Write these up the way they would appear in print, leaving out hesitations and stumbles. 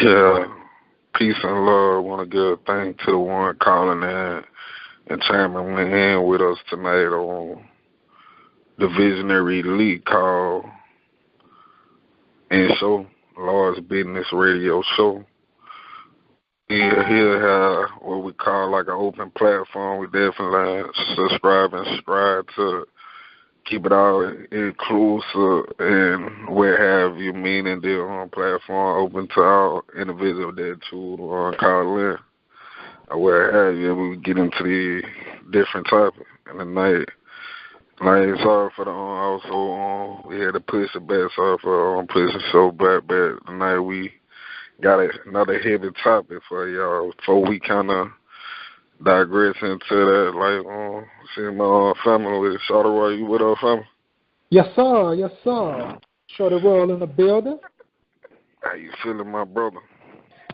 Yeah, peace and love. Want to give thanks to the one calling in and chiming in with us tonight on the Visionary Elite call and show, Lord's Business Radio Show. Here have what we call like an open platform. We definitely subscribe and strive to keep it all inclusive and what have you, meaning the platform open to all individuals that to call in or what have you. We get into the different topics in the night. Like, sorry for the also we had to push it back. Sorry for pushing so back, but tonight we got another heavy topic for y'all before we kind of digress into that. Like, seeing my family with Shorty Roy. You with our family? Yes, sir. Yes, sir. Shorty Roy in the building. How you feeling, my brother?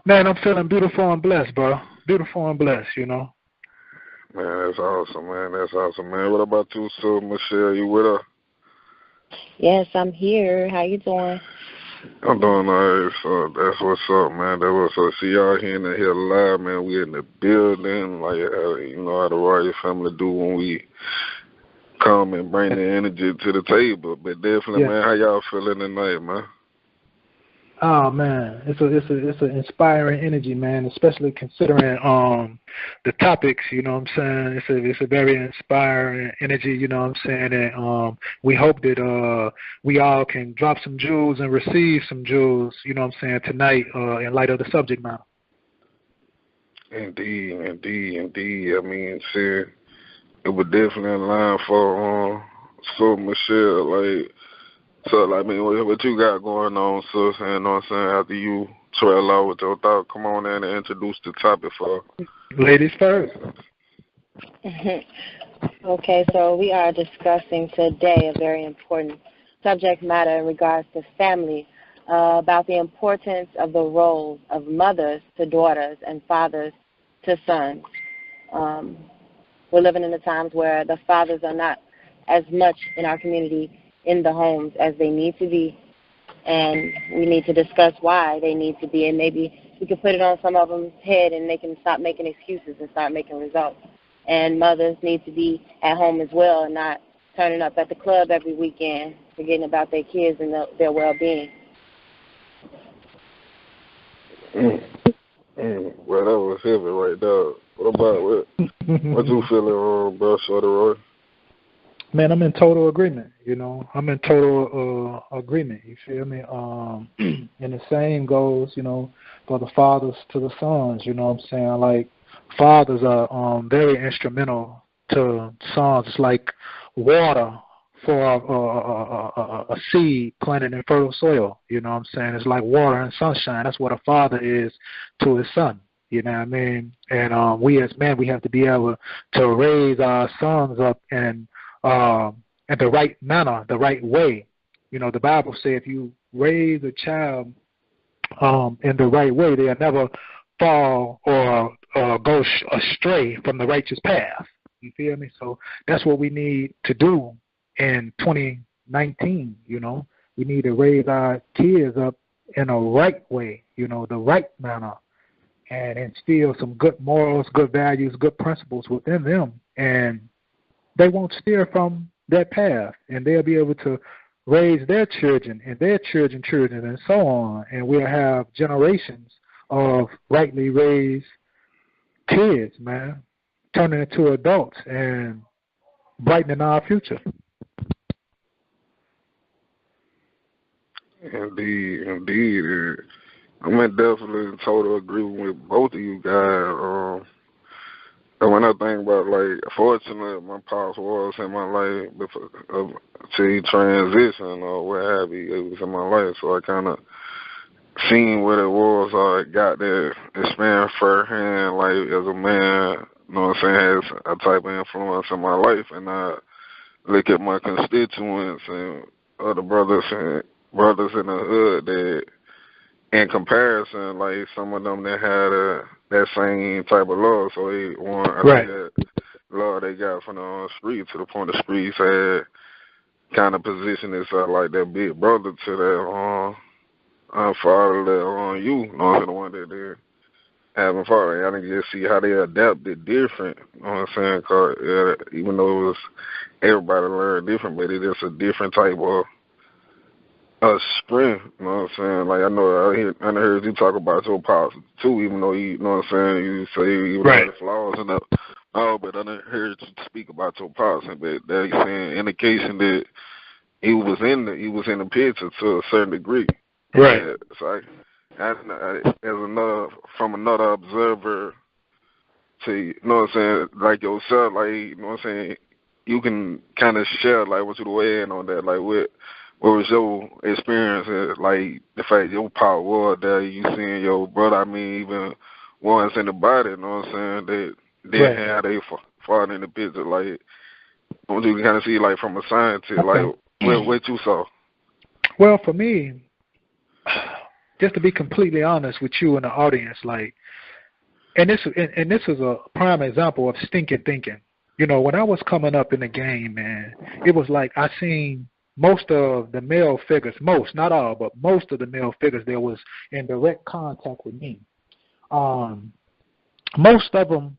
Man, I'm feeling beautiful and blessed, bro. Beautiful and blessed, you know. Man, that's awesome, man. That's awesome, man. What about you, Sue Michelle? You with her? Yes, I'm here. How you doing? I'm doing all right, so that's what's up, man. That's what's up. See y'all here live, man. We in the building, like you know how the Royal family do when we come and bring the energy to the table. But definitely, man, how y'all feeling tonight, man? Oh man, it's an inspiring energy, man. Especially considering the topics. You know what I'm saying? It's a very inspiring energy. You know what I'm saying? And we hope that we all can drop some jewels and receive some jewels. You know what I'm saying? Tonight, in light of the subject matter. Indeed. I mean, see, it would definitely align for so Michelle, like. So, I mean, what you got going on, sis? You know what I'm saying? After you trail out with your thought, come on in and introduce the topic for ladies first. Okay, so we are discussing today a very important subject matter in regards to family, about the importance of the role of mothers to daughters and fathers to sons. We're living in the times where the fathers are not as much in our community in the homes as they need to be, and we need to discuss why they need to be, and maybe we can put it on some of them's head and they can stop making excuses and start making results. And mothers need to be at home as well and not turning up at the club every weekend, forgetting about their kids and their well-being. Well, that was heavy right there. What about what you feeling, bro, Shorty Roy? Man, I'm in total agreement, you know. I'm in total agreement, you feel me? And the same goes, you know, for the fathers to the sons, you know what I'm saying? Like, fathers are very instrumental to sons. It's like water for a seed planted in fertile soil, you know what I'm saying? It's like water and sunshine. That's what a father is to his son, you know what I mean? And we as men, we have to be able to raise our sons up in the right manner, the right way. You know, the Bible says if you raise a child in the right way, they'll never fall or go astray from the righteous path. You feel me? So that's what we need to do in 2019, you know. We need to raise our kids up in a right way, you know, the right manner, and instill some good morals, good values, good principles within them, and they won't steer from that path, and they'll be able to raise their children and their children, and so on, and we'll have generations of rightly raised kids, man, turning into adults and brightening our future. Indeed. I'm definitely in total agreement with both of you guys. And when I think about, like, fortunately, my pops was in my life before to transition or what have you. It was in my life, so I kind of seen what it was. I got that experience firsthand, like, as a man, you know what I'm saying, has a type of influence in my life. And I look at my constituents and other brothers in the hood that, in comparison, like, some of them that had that same type of love, so they want that love they got from the street, to the point the streets had kind of positioned itself like that big brother to father on you, you know, the one that they're having father. I didn't just see how they adapted different, you know what I'm saying? Cause even though it was everybody learned different, but it is a different type of strength, you know what I'm saying? Like I heard you talk about your pops too, even though you know what I'm saying, you say even Right. though the flaws and that. Oh, but I done heard you speak about your pops, and that you saying indication that he was in the picture to a certain degree. Right. So from another observer to, you know what I'm saying, like yourself, like, you know what I'm saying, you can kind of share like what you weigh in on that, like what was your experience, like the fact your power was there, you seeing your brother, I mean even ones in the body, you know what I'm saying, that didn't have they fought in the picture, like what you can kind of see like from a scientist, like what you saw. Well, for me, just to be completely honest with you and the audience, like, and this is a prime example of stinking thinking. You know, when I was coming up in the game, man, it was like I seen most of the male figures, not all, but most of the male figures that was in direct contact with me. Most of them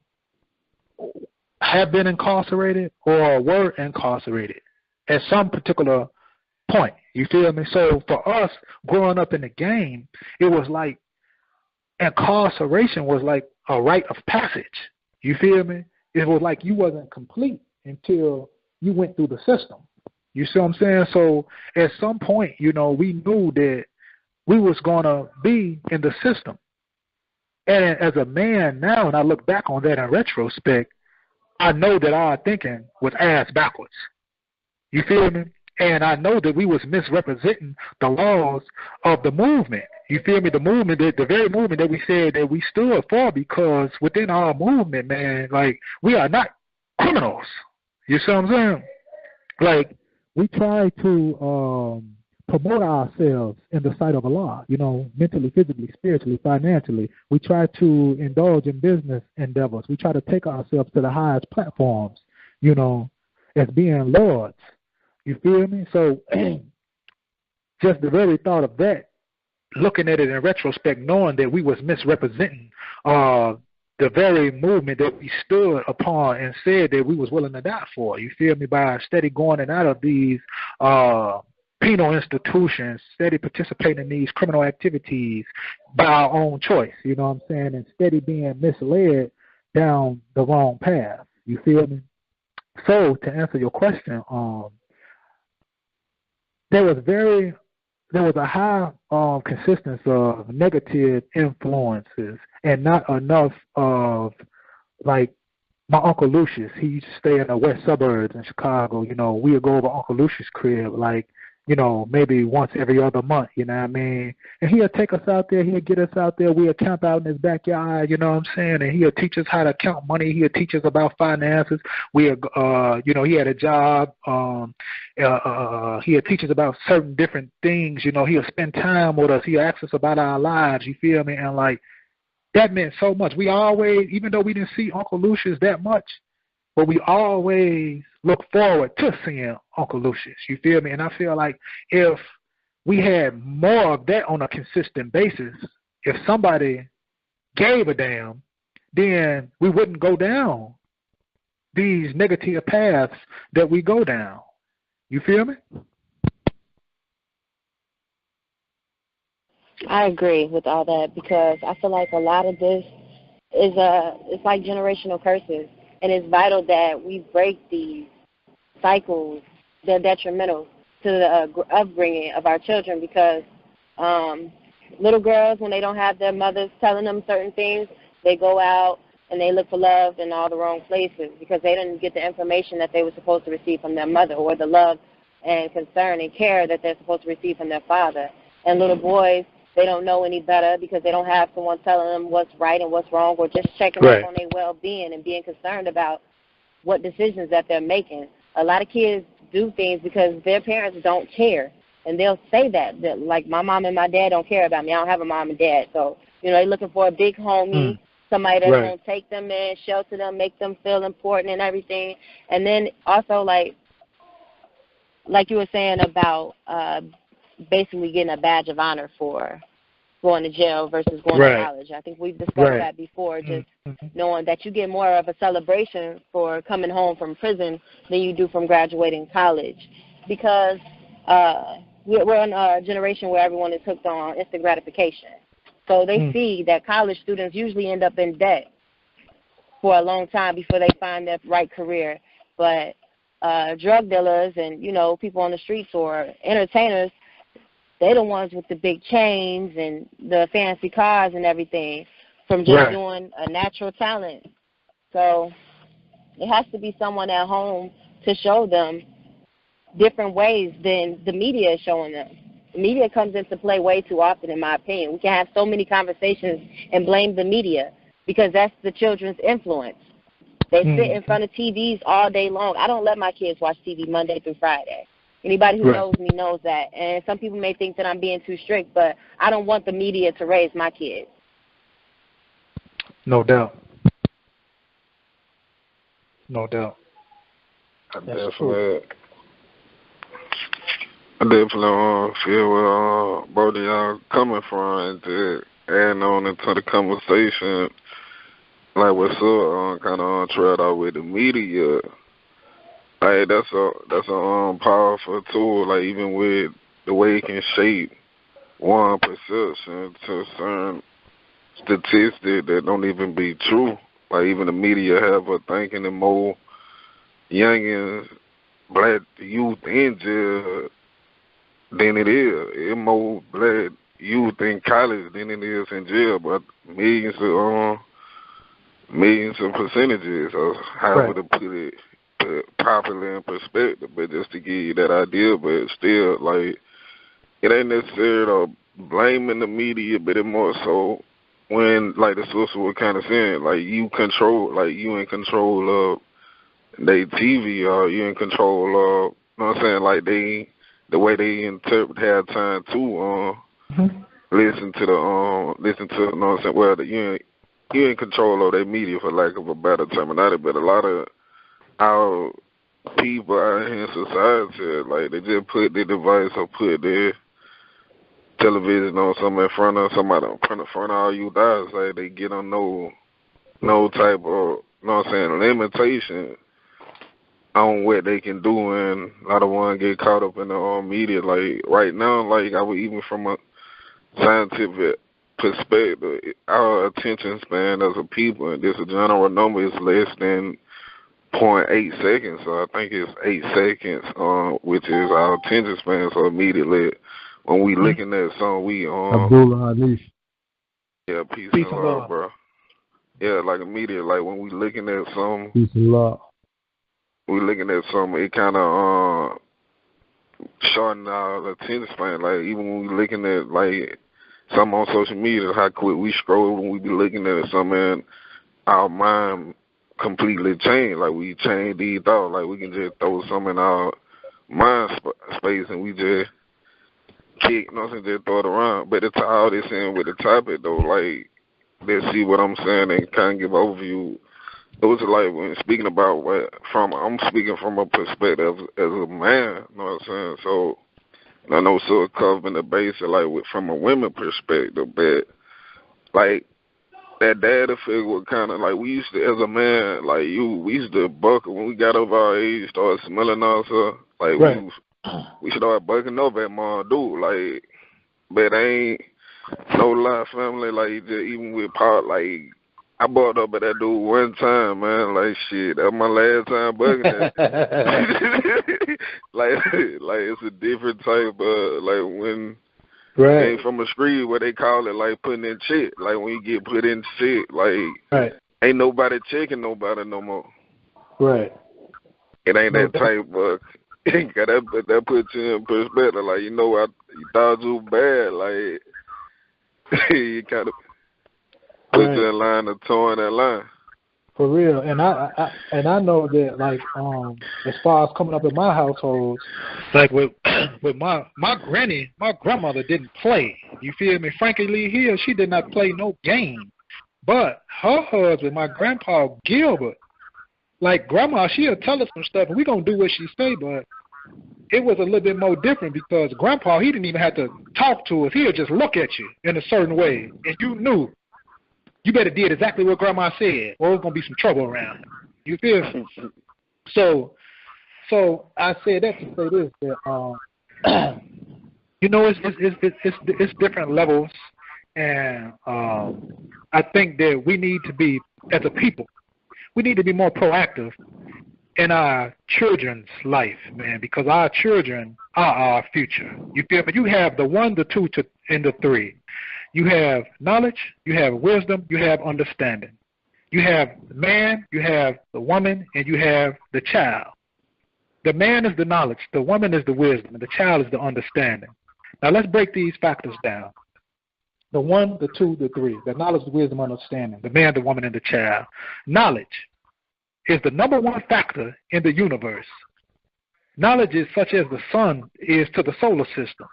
have been incarcerated or were incarcerated at some particular point. You feel me? So for us growing up in the game, it was like incarceration was like a rite of passage. You feel me? It was like you wasn't complete until you went through the system. You see what I'm saying? So at some point, you know, we knew that we was going to be in the system. And as a man now, and I look back on that in retrospect, I know that our thinking was ass backwards. You feel me? And I know that we was misrepresenting the laws of the movement. You feel me? The movement, the very movement that we said that we stood for, because within our movement, man, like, we are not criminals. You see what I'm saying? Like, we try to promote ourselves in the sight of Allah, you know, mentally, physically, spiritually, financially. We try to indulge in business endeavors. We try to take ourselves to the highest platforms, you know, as being lords. You feel me? So just the very thought of that, looking at it in retrospect, knowing that we was misrepresenting the very movement that we stood upon and said that we was willing to die for. You feel me? By steady going in and out of these penal institutions, steady participating in these criminal activities by our own choice, you know what I'm saying, and steady being misled down the wrong path. You feel me? So to answer your question, there was a high consistence of negative influences and not enough of, like, my Uncle Lucius. He used to stay in the west suburbs in Chicago. You know, we would go over Uncle Lucius' crib, like, you know, maybe once every other month, you know what I mean? And he'll take us out there, he'll get us out there, we'll camp out in his backyard, you know what I'm saying? And he'll teach us how to count money, he'll teach us about finances. You know, he had a job, he'll teach us about certain different things, you know, he'll spend time with us, he'll ask us about our lives, you feel me? And, like, that meant so much. We always, even though we didn't see Uncle Lucius that much, but we always look forward to seeing Uncle Lucius. You feel me? And I feel like if we had more of that on a consistent basis, if somebody gave a damn, then we wouldn't go down these negative paths that we go down. You feel me? I agree with all that, because I feel like a lot of this is it's like generational curses. And it's vital that we break these cycles that are detrimental to the upbringing of our children, because little girls, when they don't have their mothers telling them certain things, they go out and they look for love in all the wrong places because they didn't get the information that they were supposed to receive from their mother, or the love and concern and care that they're supposed to receive from their father. And little boys, they don't know any better because they don't have someone telling them what's right and what's wrong, or just checking up on their well-being and being concerned about what decisions that they're making. A lot of kids do things because their parents don't care, and they'll say that like, my mom and my dad don't care about me. I don't have a mom and dad. So, you know, they're looking for a big homie, somebody that's going to take them in, shelter them, make them feel important and everything. And then also, like you were saying about basically getting a badge of honor for going to jail versus going to college. I think we've discussed that before, just knowing that you get more of a celebration for coming home from prison than you do from graduating college, because we're in a generation where everyone is hooked on instant gratification. So they see that college students usually end up in debt for a long time before they find their right career. But drug dealers and, you know, people on the streets or entertainers, they're the ones with the big chains and the fancy cars and everything from just doing a natural talent. So it has to be someone at home to show them different ways than the media is showing them. The media comes into play way too often, in my opinion. We can have so many conversations and blame the media because that's the children's influence. They sit in front of TVs all day long. I don't let my kids watch TV Monday through Friday. Anybody who knows me knows that. And some people may think that I'm being too strict, but I don't want the media to raise my kids. No doubt. No doubt. I definitely feel where both of y'all coming from, and to add on into the conversation, like what's kind of tread out with the media. Like that's a powerful tool. Like even with the way it can shape one perception to certain statistics that don't even be true. Like even the media have a thinking that more youngins, black youth in jail than it is. It's more black youth in college than it is in jail, but millions of percentages of how would put it properly in perspective. But just to give you that idea, but still, like, it ain't necessarily blaming the media, but it more so when, like the sister was kind of saying, like you in control of they TV, or you in control of, you know what I'm saying, like the way they interpret have time to listen to, you know what I'm saying, well, you in control of their media, for lack of a better terminology. But a lot of our people out here in society, like, they just put their device or put their television on something in front of somebody, in front of all you guys. Like, they get on no type of, you know what I'm saying, limitation on what they can do, and a lot of ones get caught up in the media. Like right now, like I would, even from a scientific perspective, our attention span as a people, and this a general number, is less than 0.8 seconds. So I think it's 8 seconds, which is our attention span. So immediately when we looking at something, we Abdullah Hadith. Yeah, peace and love, bro. Yeah, like immediately, like when we looking at something, peace and love. We looking at something, it kind of shorten our attention span. Like even when we looking at like something on social media, how quick we scroll when we be looking at something, and our mind completely change. Like we change these thoughts. Like we can just throw something in our mind space and we just kick, you know what I'm saying, just throw it around. But it's all this in with the topic though. Like let's see what I'm saying and kind of give overview. It was like when speaking about I'm speaking from a perspective as a man, you know what I'm saying? So I know so covering the base like from a women perspective, but like that data figure was kind of like, we used to, as a man, like we used to buckle when we got over our age, started smelling ourselves, like we started bucking up at my dude, like, but ain't no lie, family, like just even with Paul, like, I bought up at that dude one time, man. Like, shit, that was my last time bugging that. like it's a different type of, like, when came from a street where they call it, like, putting in shit. Like, when you get put in shit, like, ain't nobody checking nobody no more. Right. It ain't that type of, that puts you in perspective. Like, you know, you thought you bad, like, you kind of put you in line of towing that line. For real. And I know that, like, as far as coming up in my household, like with my granny, my grandmother didn't play. You feel me? Frankie Lee Hill, she did not play no game. But her husband, my grandpa Gilbert, like grandma, she'll tell us some stuff and we gonna do what she say, but it was a little bit more different because Grandpa, he didn't even have to talk to us. He would just look at you in a certain way, and you knew you better did exactly what Grandma said, or there's gonna be some trouble around. You feel me? So I said that to say this, that you know, it's different levels, and I think that we need to be, as a people, we need to be more proactive in our children's life, man, because our children are our future. You feel me? You have the 1, the 2, and the 3. You have knowledge, you have wisdom, you have understanding. You have the man, you have the woman, and you have the child. The man is the knowledge, the woman is the wisdom, and the child is the understanding. Now let's break these factors down. The 1, the 2, the 3, the knowledge, the wisdom, understanding, the man, the woman, and the child. Knowledge is the number 1 factor in the universe. Knowledge is such as the sun is to the solar system.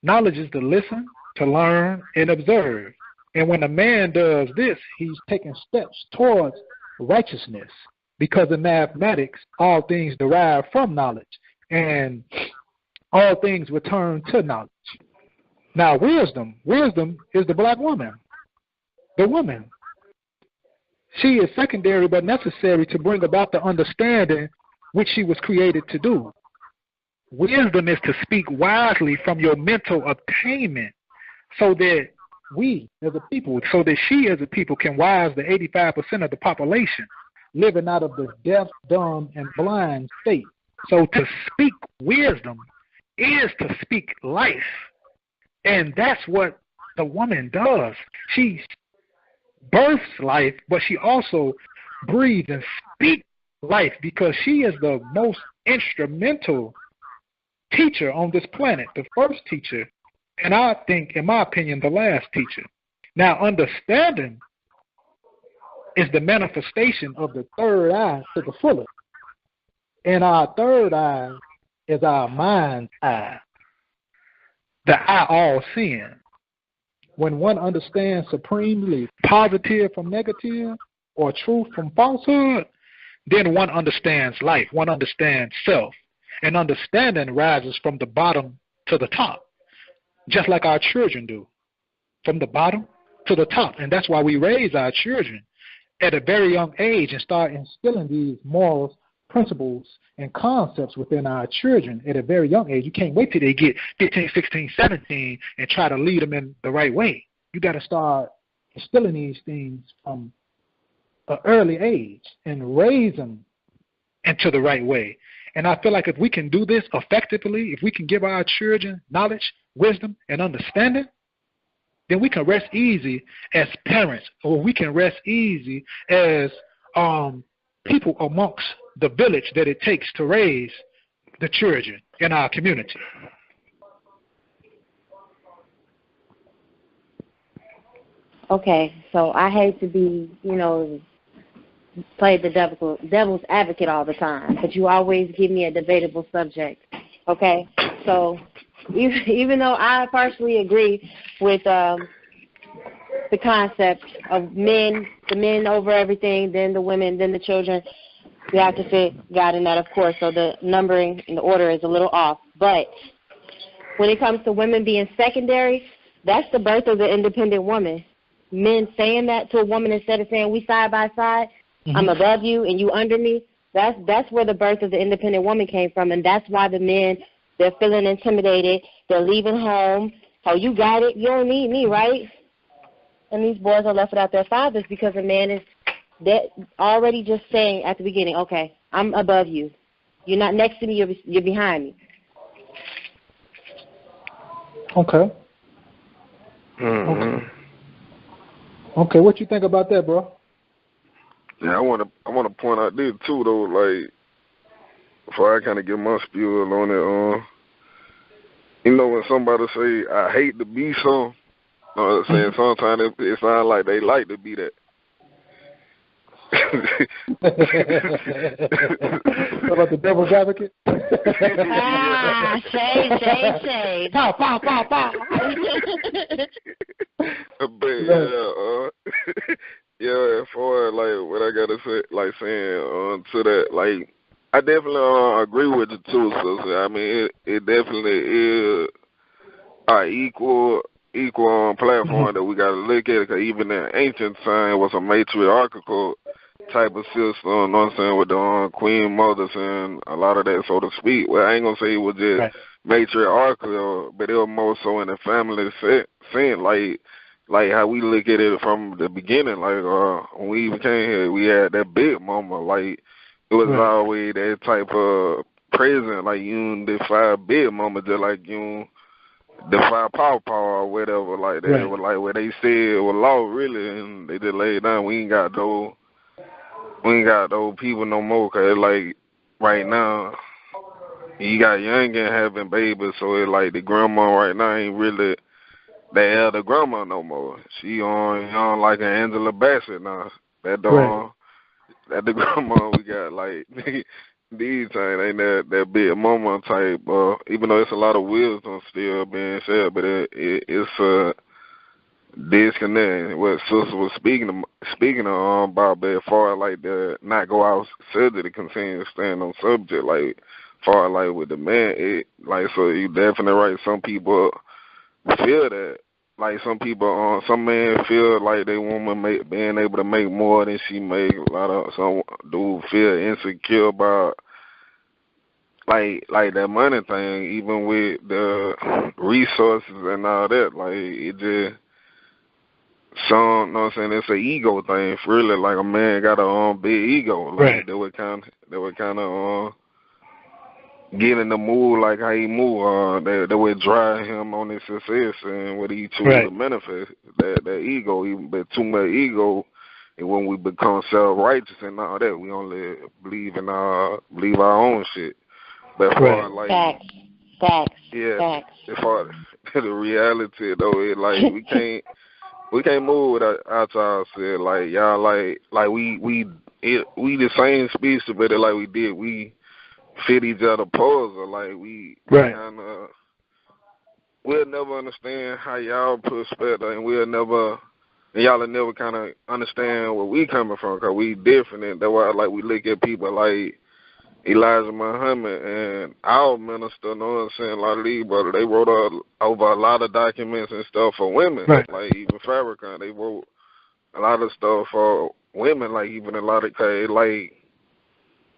Knowledge is to listen, to learn, and observe. And when a man does this, he's taking steps towards righteousness, because in mathematics, all things derive from knowledge, and all things return to knowledge. Now, wisdom is the black woman, the woman. She is secondary but necessary to bring about the understanding which she was created to do. Wisdom is to speak wisely from your mental attainment, so that we as a people, so that she as a people can wise the 85% of the population living out of the deaf, dumb, and blind state. So to speak wisdom is to speak life. And that's what the woman does. She births life, but she also breathes and speaks life, because she is the most instrumental teacher on this planet, the first teacher, and I think, in my opinion, the last teacher. Now, understanding is the manifestation of the third eye to the fullest. And our third eye is our mind's eye, the eye all seeing. When one understands supremely positive from negative, or truth from falsehood, then one understands life, one understands self. And understanding rises from the bottom to the top, just like our children do, from the bottom to the top. And that's why we raise our children at a very young age and start instilling these morals, principles, and concepts within our children at a very young age. You can't wait till they get 15, 16, 17 and try to lead them in the right way. You got to start instilling these things from an early age and raise them into the right way. And I feel like if we can do this effectively, if we can give our children knowledge, wisdom, and understanding, then we can rest easy as parents, or we can rest easy as people amongst the village that it takes to raise the children in our community. Okay, so I hate to be, play the devil's advocate all the time, but you always give me a debatable subject. Okay, so even though I partially agree with the concept of the men over everything, then the women, then the children, we have to fit God in that, of course, so the numbering and the order is a little off. But when it comes to women being secondary, that's the birth of the independent woman. Men saying that to a woman instead of saying we side by side, I'm above you and you under me, that's where the birth of the independent woman came from. And that's why the men, they're feeling intimidated, they're leaving home. Oh, you got it, you don't need me, right? And these boys are left without their fathers because a man is already just saying at the beginning, okay, I'm above you. You're not next to me, you're behind me. Okay. Okay, what you think about that, bro? Yeah, I want to point out this too, though. Like, before I kind of get my spiel on it, when somebody say I hate to be some, saying sometimes it sounds like they like to be that. What about the devil's advocate? Shade. Pow, pow, pow, pow. But, yeah, as far as, like, what I got to say, like, saying to that, like, I definitely agree with you too, sister. I mean, it definitely is an equal platform that we got to look at. Because even in ancient time, it was a matriarchal type of system. You know what I'm saying, with the queen mothers and a lot of that, so to speak. Well, I ain't gonna say it was just matriarchal, but it was more so in the family sense, like how we look at it from the beginning. Like when we even came here, we had that big mama. Like it was always that type of present. Like you defy big mama, just like you defy Pawpaw or whatever. Like that. It was like what they said was law really, and they just laid down. We ain't got those people no more. Cause like right now, you got youngin having babies, so it's like the grandma right now ain't really the elder grandma no more. She on like an Angela Bassett now. That the grandma we got. Like these times ain't that big mama type. Even though it's a lot of wisdom still being said, but it's a disconnect. What sister was speaking about, but as far as like the not go out subject, to continue to stand on subject, like far like with the man, it like, so you definitely right. Some people feel that, like some people, some men feel like they woman being able to make more than she make. A lot of some dude feel insecure about like that money thing, even with the resources and all that. Like it just some, you know what I'm saying, it's an ego thing. Really, like a man got a big ego. Like they would kind of get in the mood like how he move. That would drive him on his success and what he choose to manifest. That ego, even but too much ego, and when we become self-righteous and all that, we only believe our own shit. But for like facts. As far as the reality though, it like we can't move with our child said, like y'all like we the same species, but like we fit each other puzzle. Like we kind of, we'll never understand how y'all perspective, and y'all will never kind of understand where we coming from, because we different. And that's why like we look at people like Elijah Muhammad and our minister, you know what I'm saying, a lot of these brothers, they wrote over a lot of documents and stuff for women. Like even Farrakhan, they wrote a lot of stuff for women, like even a lot of, like,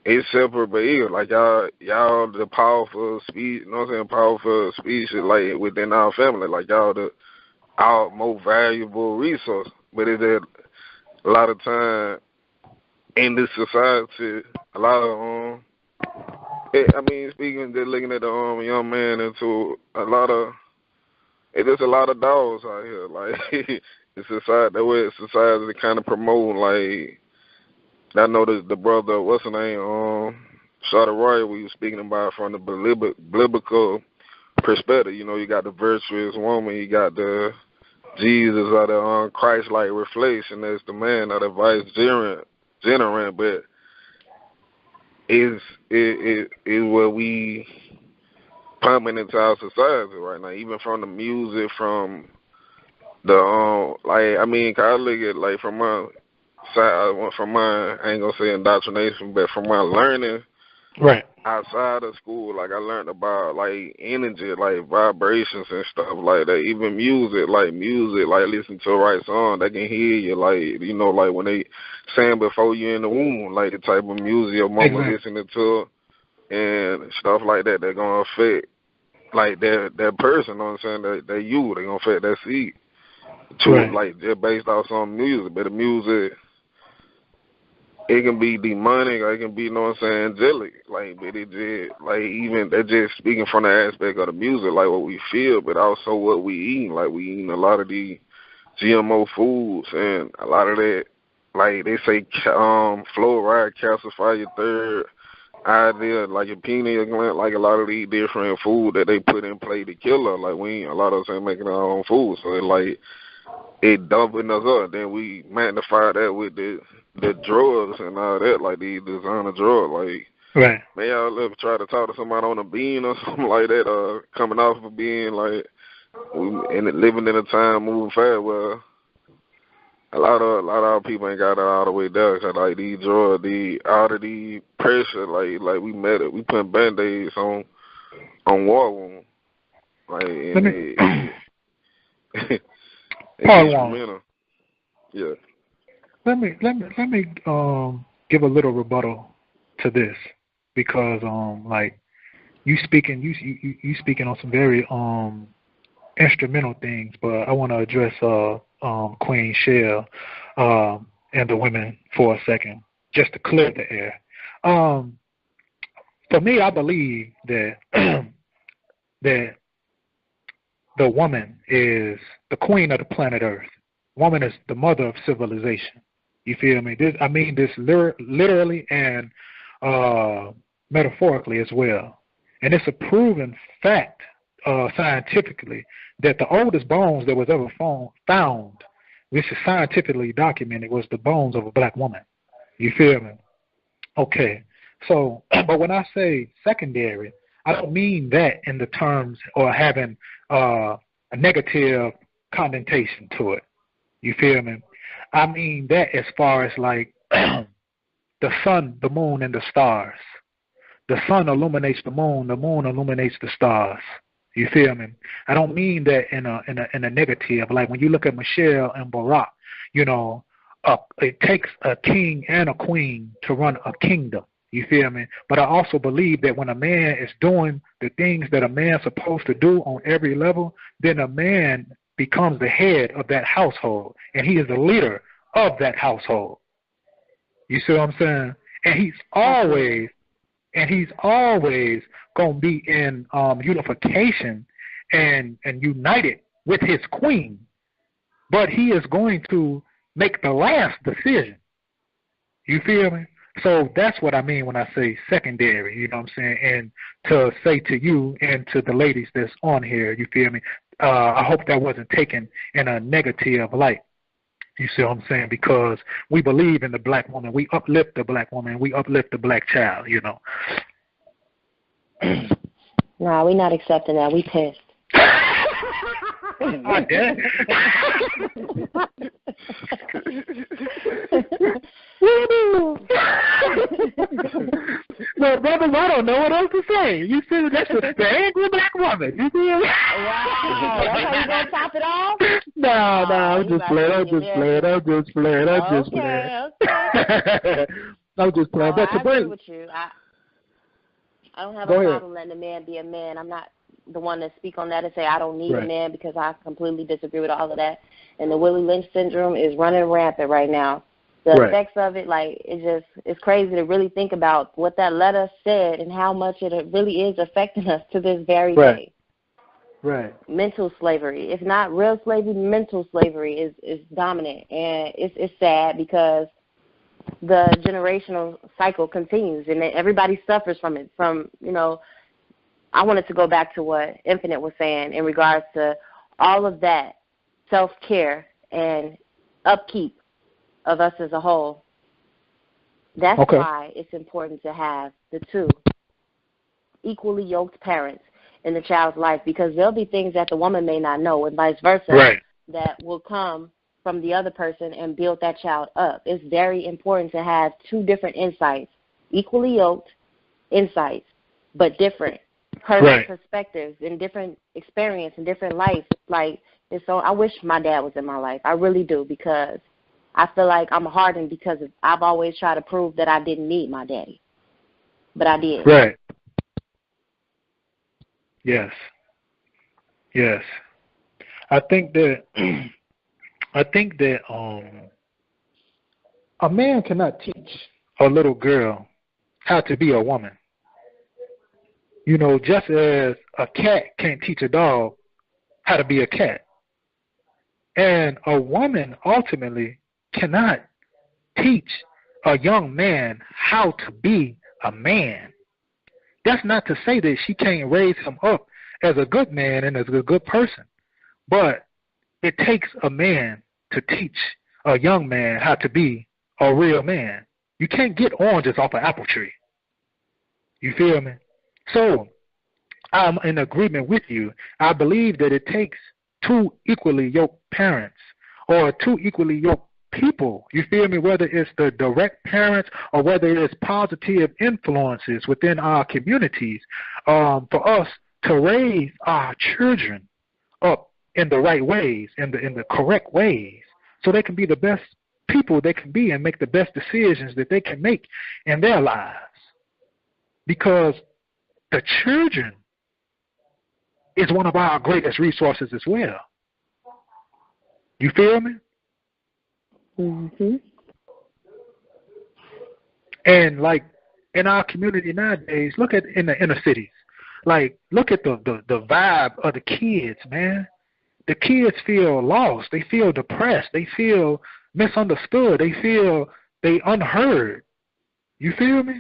it's separate but equal. Like y'all the powerful speech, you know what I'm saying, powerful species like within our family. Like y'all our most valuable resource. But it's a lot of time in this society, a lot of I mean, speaking, just looking at the young man into there's a lot of dogs out here. Like it's society, the way society kind of promote. Like I know the brother, what's his name, Shada Roy, we were speaking about from the biblical perspective. You know, you got the virtuous woman, you got the Jesus or the Christ-like reflection as the man or the vicegerent, but is what we pumping into our society right now, even from the music, from the like, I mean, 'cause I look at like from my side, from my, I ain't gonna say indoctrination, but from my learning outside of school, like I learned about like energy, like vibrations and stuff like that. Even music, like listen to the right song, they can hear you, like, you know, like when they sang before you in the womb, like the type of music your mama listening to and stuff like that, they're gonna affect like that person, you know what I'm saying, that you, they're gonna affect that seed too, like they're based off some music, but the music, it can be demonic, or it can be, you know what I'm saying, angelic. Like, but it just, like, even, they're just speaking from the aspect of the music, like what we feel, but also what we eat. Like, we eating a lot of these GMO foods, and a lot of that, like, they say fluoride calcify your third idea, like your pineal gland, like a lot of these different food that they put in play to kill her. Like, a lot of us ain't making our own food, so it, like, it dumping us up. Then we magnify that with the drugs and all that, like these designer drugs. Like, man, y'all ever try to talk to somebody on a bean or something like that, coming off of a bean, like, and living in a time moving fast where a lot of our people ain't got it all the way there. Cause like these drugs, all of the pressure, like we met it. We put band-aids on war wounds. Like it's instrumental. Yeah. Let me give a little rebuttal to this, because like you speaking on some very instrumental things, but I want to address Queen Shell and the women for a second, just to clear the air. For me, I believe that that the woman is the queen of the planet Earth. Woman is the mother of civilization. You feel me? I mean this literally and metaphorically as well. And it's a proven fact scientifically that the oldest bones that was ever found, which is scientifically documented, was the bones of a black woman. You feel me? Okay. So, but when I say secondary, I don't mean that in the terms or having a negative connotation to it. You feel me? I mean that as far as like the sun, the moon, and the stars. The sun illuminates the moon illuminates the stars. You feel me? I don't mean that in a negative. Like when you look at Michelle and Barack, you know, it takes a king and a queen to run a kingdom. You feel me? But I also believe that when a man is doing the things that a man's supposed to do on every level, then a man becomes the head of that household, and he is the leader of that household. You see what I'm saying? And he's always gonna be in unification and united with his queen, but he is going to make the last decision. You feel me? So that's what I mean when I say secondary, you know what I'm saying? And to say to you and to the ladies that's on here, you feel me? I hope that wasn't taken in a negative light. You see what I'm saying? Because we believe in the black woman. We uplift the black woman. We uplift the black child, you know. Nah, we're not accepting that. We pissed. I did. Well, brothers, I don't know what else to say. You see, that's the angry black woman. You see? Wow, that's how you gonna top it off? No, I'm just playing. I'm just playing. I'm just playing. But I agree with you. I don't have a problem letting a man be a man. I'm not the one to speak on that and say I don't need a man, because I completely disagree with all of that. And the Willie Lynch syndrome is running rampant right now. The effects of it, like, it's crazy to really think about what that letter said and how much it really is affecting us to this very day. Right. Mental slavery. It's not real slavery. Mental slavery is dominant, and it's sad because the generational cycle continues, and everybody suffers from it. From, you know, I wanted to go back to what Infinite was saying in regards to all of that self-care and upkeep of us as a whole. That's why it's important to have the two equally yoked parents in the child's life, because there'll be things that the woman may not know and vice versa that will come from the other person and build that child up. It's very important to have two different insights, equally yoked insights, but different perspectives and different experience and different life. Like, and so I wish my dad was in my life. I really do, because I feel like I'm hardened because I've always tried to prove that I didn't need my daddy, but I did. Right. Yes. I think that a man cannot teach a little girl how to be a woman. You know, just as a cat can't teach a dog how to be a cat. And a woman ultimately cannot teach a young man how to be a man. That's not to say that she can't raise him up as a good man and as a good person. But it takes a man to teach a young man how to be a real man. You can't get oranges off an apple tree. You feel me? So I'm in agreement with you. I believe that it takes two equally yoked parents or two equally yoked people, you feel me, whether it's the direct parents or whether it's positive influences within our communities, for us to raise our children up in the right ways, in the correct ways, so they can be the best people they can be and make the best decisions that they can make in their lives. Because the children is one of our greatest resources as well. You feel me? Mm-hmm. And like in our community nowadays, look at in the inner cities. Like, look at the vibe of the kids, man. The kids feel lost. They feel depressed. They feel misunderstood. They feel they unheard. You feel me?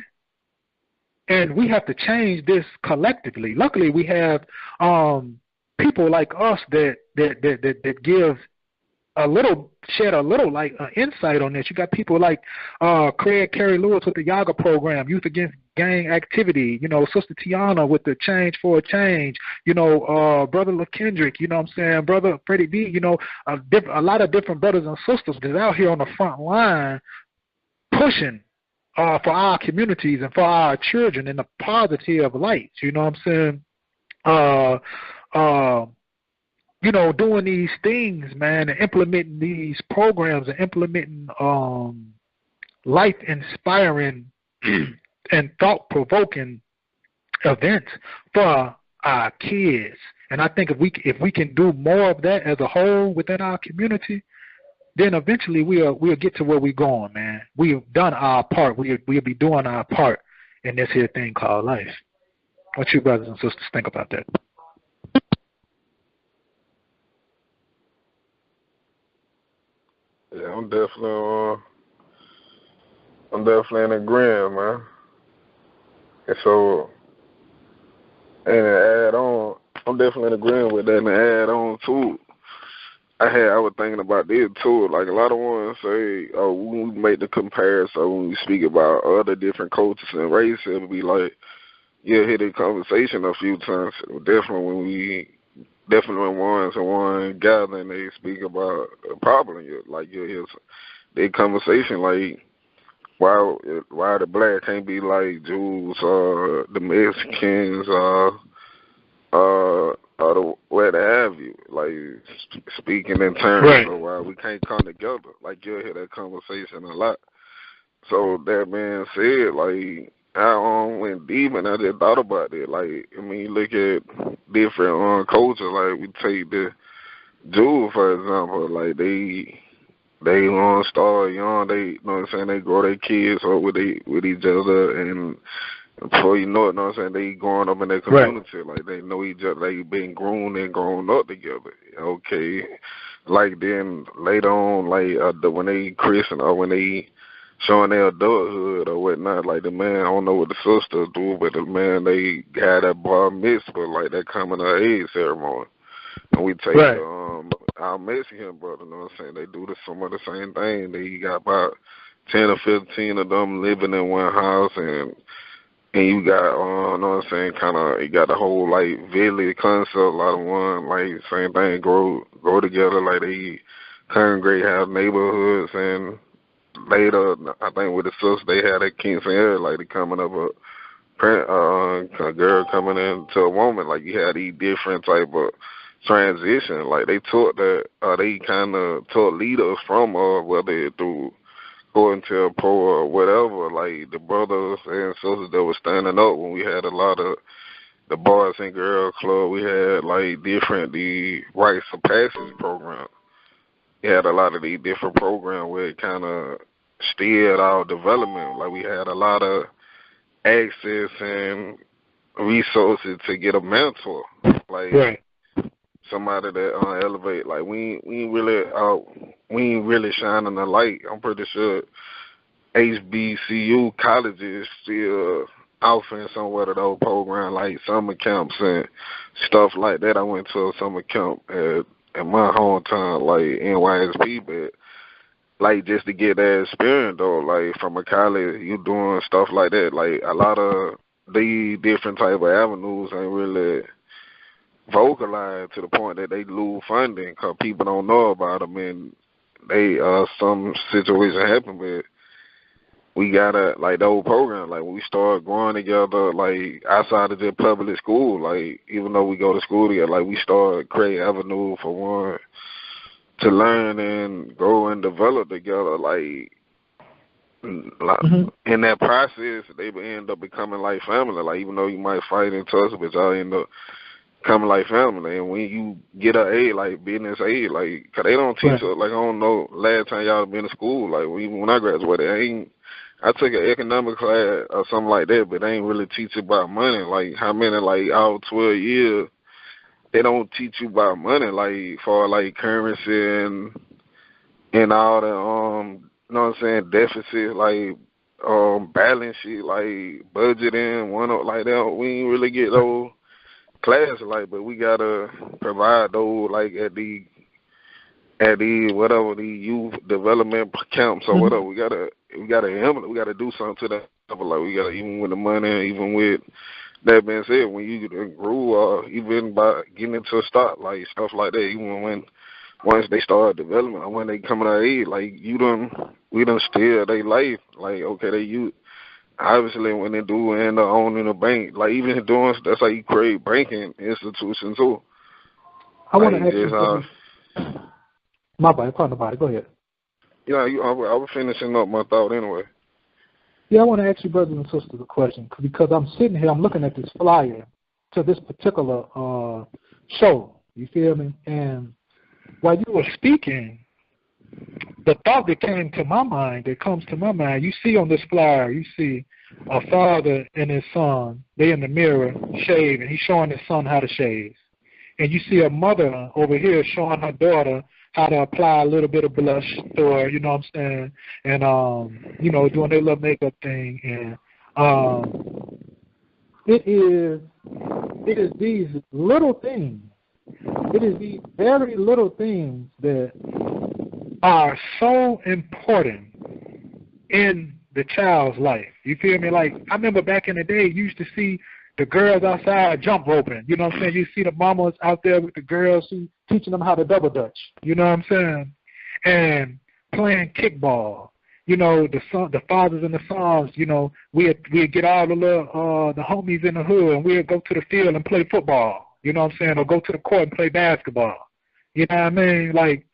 And we have to change this collectively. Luckily, we have people like us that give shed a little like insight on this. You got people like Craig Carey Lewis with the Yoga program, Youth Against Gang Activity, Sister Tiana with the Change for a Change, Brother LaKendrick, you know what I'm saying, Brother Freddie B, a lot of different brothers and sisters that's out here on the front line pushing for our communities and for our children in the positive light, you know what I'm saying? Doing these things, man, and implementing these programs and implementing life-inspiring and thought-provoking events for our kids. And I think if we can do more of that as a whole within our community, then eventually we'll get to where we're going, man. We've done our part. We'll be doing our part in this here thing called life. What you brothers and sisters think about that? Yeah, I'm definitely in agreement, man. And so, and to add on, I'm definitely in agreement with that. And to add on too, I was thinking about this too. Like a lot of ones say, oh, when we make the comparison, when we speak about other different cultures and races, it'll be like, you'll hear the conversation a few times. Definitely when ones and one gather and they speak about a problem, like you'll hear their conversation like, why the black can't be like Jews or the Mexicans or what have you, like speaking in terms of why we can't come together. Like you'll hear that conversation a lot. So that being said, like I went deep and I just thought about it. Like I mean, you look at different cultures. Like we take the Jews for example. Like they start young. They, you know what I'm saying, they grow their kids up with each other, and before you know it, you know what I'm saying, they growing up in their community. Right. Like they know each other. They been grown and grown up together. Okay, like then later on, like when they christen or when they showing their adulthood or whatnot, like the man, I don't know what the sisters do, but the man, they had that bar mitzvah, like that coming of age ceremony. And we take our Mexican brother, you know what I'm saying, they do some of the same thing. They got about 10 or 15 of them living in one house, and you got, you know what I'm saying, kind of, you got the whole, like, village concept, a lot of one, like, same thing, grow together, like, they congregate, have neighborhoods, and later, I think with the sisters, they had that quinceañera, like, they coming up a girl coming into a woman, like, you had these different type of transition, like they taught that, they kind of taught leaders from, whether through going to a pro or whatever, like the brothers and sisters that were standing up when we had a lot of the boys and girls club, we had like the rites of passage program. We had a lot of these different programs where it kind of steered our development. Like we had a lot of access and resources to get a mentor, like somebody that elevate. Like we ain't really shining the light. I'm pretty sure HBCU colleges still offering somewhat of those programs like summer camps and stuff like that. I went to a summer camp at my hometown, like NYSP, but like just to get that experience though, like from a college, you doing stuff like that. Like a lot of these different type of avenues ain't really vocalized to the point that they lose funding because people don't know about them, and they some situation happen, but we gotta, like, the whole program, like, when we start growing together, like, outside of just public school, like, even though we go to school together, like, we start creating avenue for one to learn and grow and develop together, like in that process, they end up becoming like family. Like, even though you might fight and tussle, but y'all end up becoming like family. And when you get an A, like business A, like, cause they don't teach us. Like, I don't know, last time y'all been to school, like when I graduated, I took an economic class or something like that, but they ain't really teach about money. Like, how many, like, out 12 years, they don't teach you about money, like, for, like, currency and all the, you know what I'm saying, deficit, like, balance sheet, like, budgeting, like that. We ain't really get those classes, like, but we gotta provide those, like, at the whatever, the youth development camps or whatever. We gotta implement, we gotta do something to that level. Like, we gotta, even with the money, even with that being said, when you grew, or even by getting into a stock, like, stuff like that, even once they start development, or when they coming out of age, like, we done steal their life. Like, okay, obviously when they do end up owning a bank, like, even doing, that's how you create banking institutions too. I want to ask you, my bad, pardon the go ahead. Yeah, I was finishing up my thought anyway. Yeah, I want to ask you, brothers and sisters, a question, because I'm sitting here, I'm looking at this flyer to this particular show, you feel me? And while you were speaking, the thought that comes to my mind, you see on this flyer, you see a father and his son, they in the mirror, shaving. He's showing his son how to shave. And you see a mother over here showing her daughter how to apply a little bit of blush to her, you know what I'm saying? And, you know, doing their little makeup thing. And it is these little things. It is these very little things that are so important in the child's life. You feel me? Like, I remember back in the day, you used to see the girls outside jump roping. You know what I'm saying? You see the mamas out there with the girls teaching them how to double dutch. You know what I'm saying? And playing kickball. You know, the fathers and the sons, you know, we'd get all the homies in the hood, and we'd go to the field and play football. You know what I'm saying? Or go to the court and play basketball. You know what I mean? Like,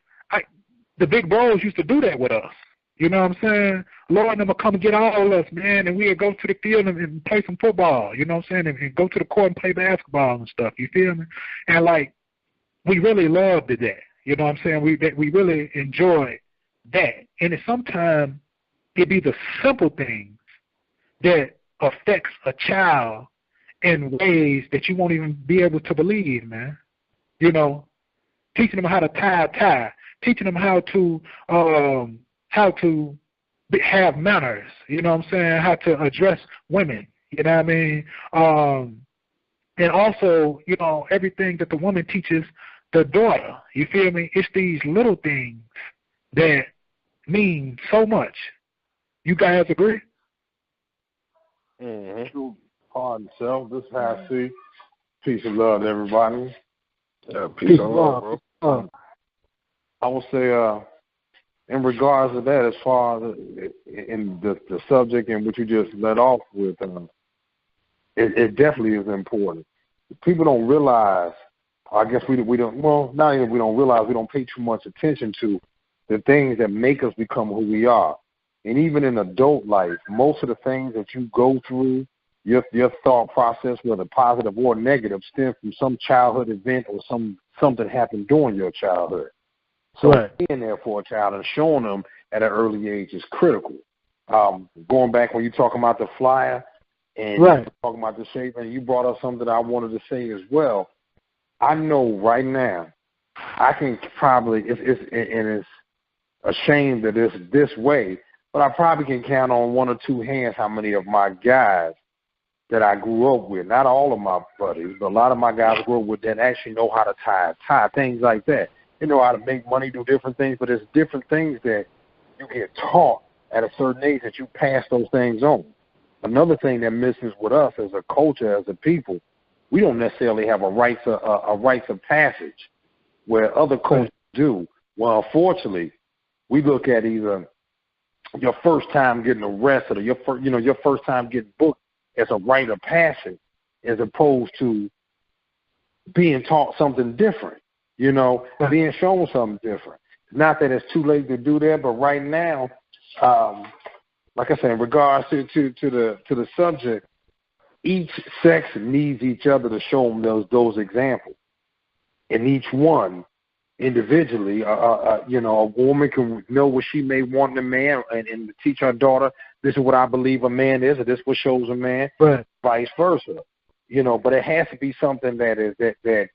the big bros used to do that with us. You know what I'm saying? Lord and them would come and get all of us, man, and we'd go to the field and play some football. You know what I'm saying? And go to the court and play basketball and stuff. You feel me? And, like, we really loved that. You know what I'm saying? We really enjoyed that. And sometimes it be the simple things that affects a child in ways that you won't even be able to believe, man. You know, teaching them how to tie a tie, teaching them how to have manners, you know what I'm saying, how to address women, you know what I mean? And also, you know, everything that the woman teaches the daughter, you feel me? It's these little things that mean so much. You guys agree? True. Pardon self. This is how I see. Peace and love to everybody. Yeah, peace and love, bro. I will say, in regards to that, as far as in the subject in which you just led off with, it definitely is important. People don't realize, I guess we don't, well, not even we don't realize, we don't pay too much attention to the things that make us become who we are. And even in adult life, most of the things that you go through, your thought process, whether positive or negative, stem from some childhood event or something happened during your childhood. So being there for a child and showing them at an early age is critical. Going back when you're talking about the flyer and talking about the shape, and you brought up something I wanted to say as well. I know right now I can probably, it's a shame that it's this way, but I probably can count on one or two hands how many of my guys that I grew up with, not all of my buddies, but a lot of my guys I grew up with that actually know how to tie, things like that. They know how to make money, do different things, but there's different things that you get taught at a certain age that you pass those things on. Another thing that misses with us as a culture, as a people, we don't necessarily have a rites of passage where other cultures do. Well, unfortunately, we look at either your first time getting arrested or your first time getting booked as a rite of passage, as opposed to being taught something different, being shown something different. Not that it's too late to do that, but right now, like I said, in regards to the subject, each sex needs each other to show them those examples, and each one individually, a woman can know what she may want in a man, and teach her daughter, this is what I believe a man is, or this is what shows a man, right. Vice versa. But it has to be something that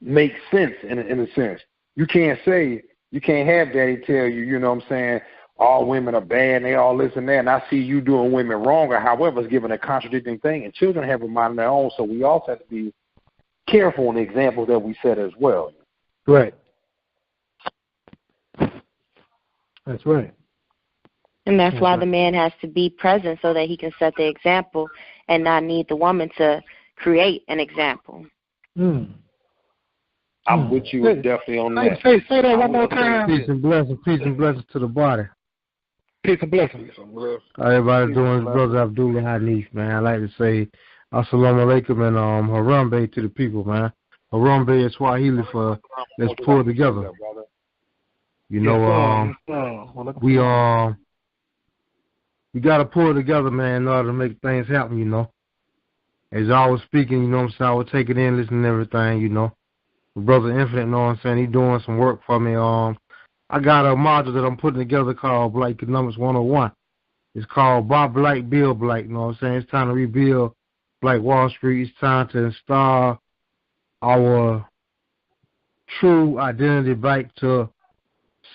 makes sense in a sense. You can't have daddy tell you, all women are bad and they all this and that, and I see you doing women wrong, or however it's given a contradicting thing, and children have a mind of their own, so we also have to be careful in the examples that we set as well. Right. That's right. And that's why the man has to be present so that he can set the example and not need the woman to create an example. I'm with you definitely on that. Say that one more time. Peace and blessings to the body. Peace and blessings. How everybody doing? Brother Abdullah Hanif, man. I like to say Assalamu alaikum and Harambe to the people, man. Harambe is Swahili for let's pull together. We gotta pull together, man, in order to make things happen, As I was speaking, I was taking in, listening to everything, Brother Infinite, he doing some work for me. I got a module that I'm putting together called Black Economics 101. It's called Buy Black, Build Black, It's time to rebuild Black Wall Street. It's time to install our true identity back to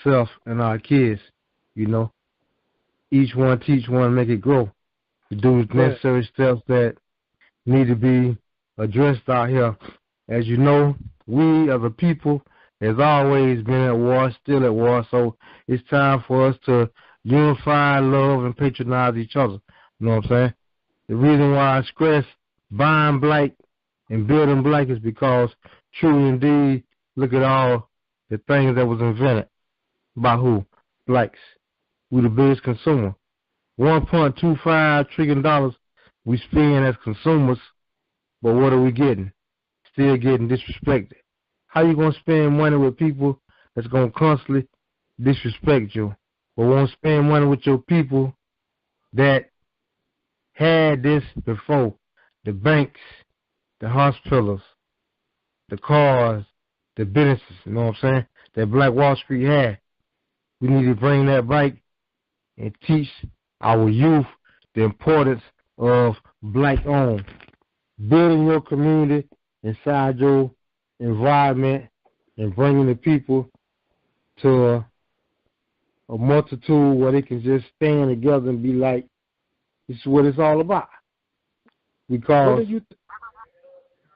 self and our kids, Each one teach one, make it grow. To do necessary steps that need to be addressed out here. As you know, we as a people has always been at war, still at war, so it's time for us to unify, love, and patronize each other. You know what I'm saying? The reason why I stress buying black and building black is because truly indeed, look at all the things that was invented by who? Blacks. We the biggest consumer. $1.25 trillion we spend as consumers, but what are we getting? Still getting disrespected. How you going to spend money with people that's going to constantly disrespect you, but won't spend money with your people that had this before? The banks, the hospitals, the cars, the businesses, you know what I'm saying, that Black Wall Street had. We need to bring that back and teach our youth the importance of black-owned. Building your community inside your environment and bringing the people to a multitude where they can just stand together and be like, this is what it's all about. Because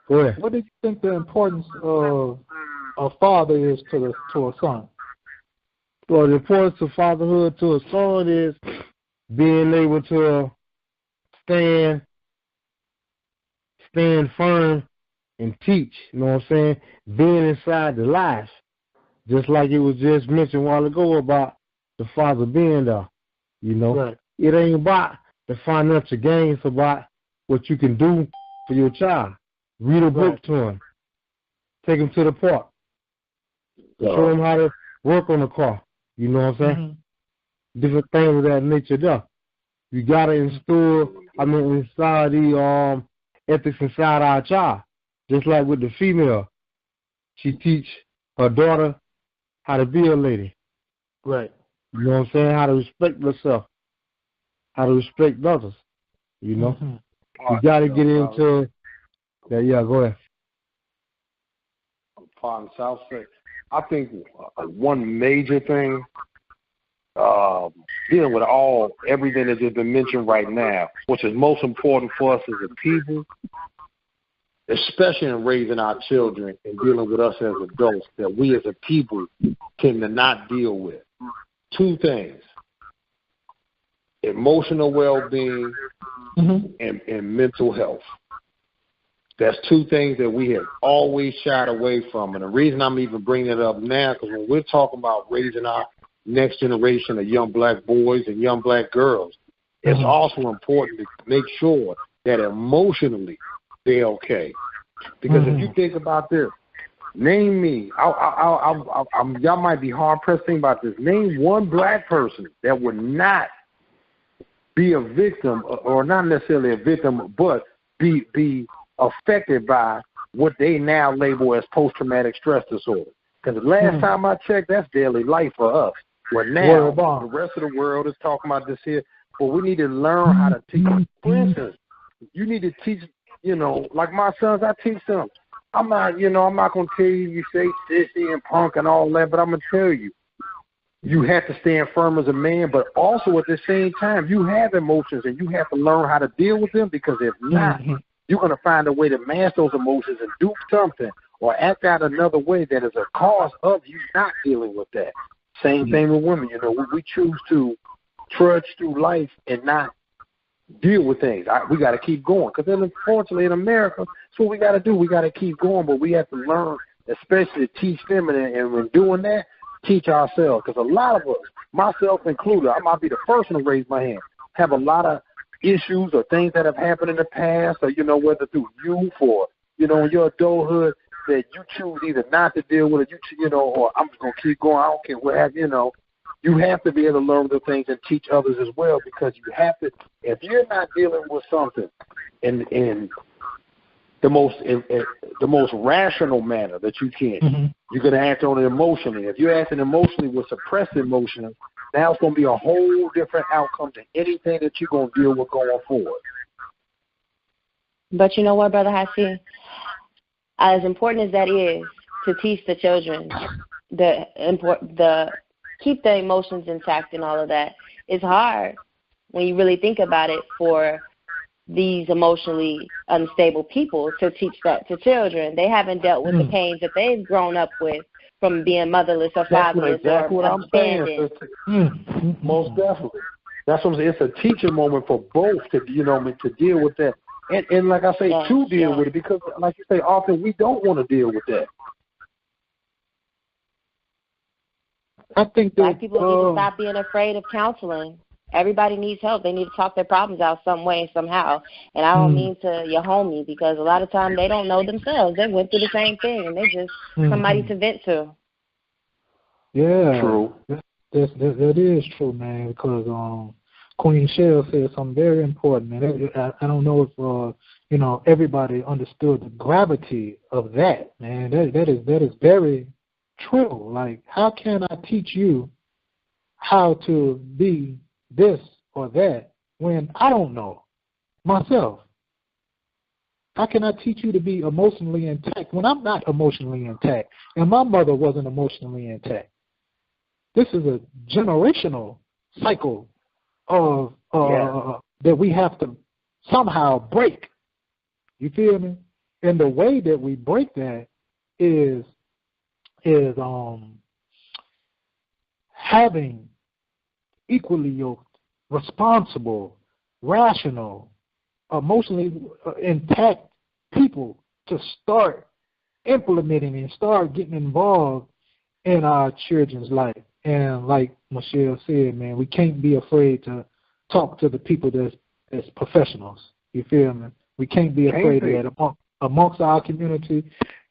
go ahead. What do you think the importance of a father is to a son? Well, the importance of fatherhood to a son is being able to stand firm and teach, you know what I'm saying? Being inside the life. Just like it was just mentioned a while ago about the father being there, Right. It ain't about the financial gain, it's about what you can do for your child. Read a book to him. Take him to the park. Show him how to work on the car. You know what I'm saying? Mm-hmm. Different things of that nature there. You got to install the ethics inside our child. Just like with the female. She teach her daughter how to be a lady. Right. You know what I'm saying? How to respect herself. How to respect others. Mm-hmm. You got to get into that. Yeah, go ahead. Pardon, South Six. I think one major thing, dealing with everything that has been mentioned right now, which is most important for us as a people, especially in raising our children and dealing with us as adults, that we as a people tend to not deal with. Two things: emotional well-being and mental health. That's two things that we have always shied away from. And the reason I'm even bringing it up now, because when we're talking about raising our next generation of young black boys and young black girls, it's also important to make sure that emotionally they're okay. Because if you think about this, name me, y'all might be hard-pressed thinking about this. Name one black person that would not be a victim, or not necessarily a victim, but be affected by what they now label as post-traumatic stress disorder. Because the last time I checked, that's daily life for us. Well, now the rest of the world is talking about this here, but we need to learn how to teach. For instance, you need to teach, like my sons, I teach them. I'm not going to tell you say sissy and punk and all that, but I'm going to tell you, you have to stand firm as a man, but also at the same time, you have emotions and you have to learn how to deal with them, because if not, you're going to find a way to mask those emotions and do something or act out another way that is a cause of you not dealing with that. Same thing with women. We choose to trudge through life and not deal with things. We got to keep going, because then, unfortunately, in America, that's what we got to do. We got to keep going, but we have to learn, especially to teach them, and when doing that, teach ourselves, because a lot of us, myself included, I might be the first one to raise my hand, have a lot of issues or things that have happened in the past, or, whether through youth or, in your adulthood, that you choose either not to deal with it, or I'm just going to keep going, I don't care what happens, you have to be able to learn the things and teach others as well, because you have to, if you're not dealing with something in the most rational manner that you can, you're going to act on it emotionally. If you're acting emotionally with suppressed emotions, now it's going to be a whole different outcome to anything that you're going to deal with going forward. But you know what, Brother Hassi? As important as that is to teach the children, the keep the emotions intact and all of that, it's hard when you really think about it for these emotionally unstable people to teach that to children. They haven't dealt with the pains that they've grown up with from being motherless or fatherless or abandoned. Most definitely. That's what I'm saying. It's a teaching moment for both to deal with that. And like I say, to deal with it, because like you say, often we don't want to deal with that. I think that Black people need to stop being afraid of counseling. Everybody needs help. They need to talk their problems out some way, somehow. And I don't mean to your homie, because a lot of times they don't know themselves. They went through the same thing, and they just somebody to vent to. Yeah, true. That is true, man. Because Queen Shell said something very important, man. I don't know if everybody understood the gravity of that, man. That is very true. Like, how can I teach you how to be this or that when I don't know myself? How can I teach you to be emotionally intact when I'm not emotionally intact and my mother wasn't emotionally intact? This is a generational cycle of that we have to somehow break. You feel me? And the way that we break that is having equally yoked, responsible, rational, emotionally intact people to start implementing and start getting involved in our children's life. And like Michelle said, man, we can't be afraid to talk to the people that's professionals. You feel me? We can't be afraid of that amongst our community.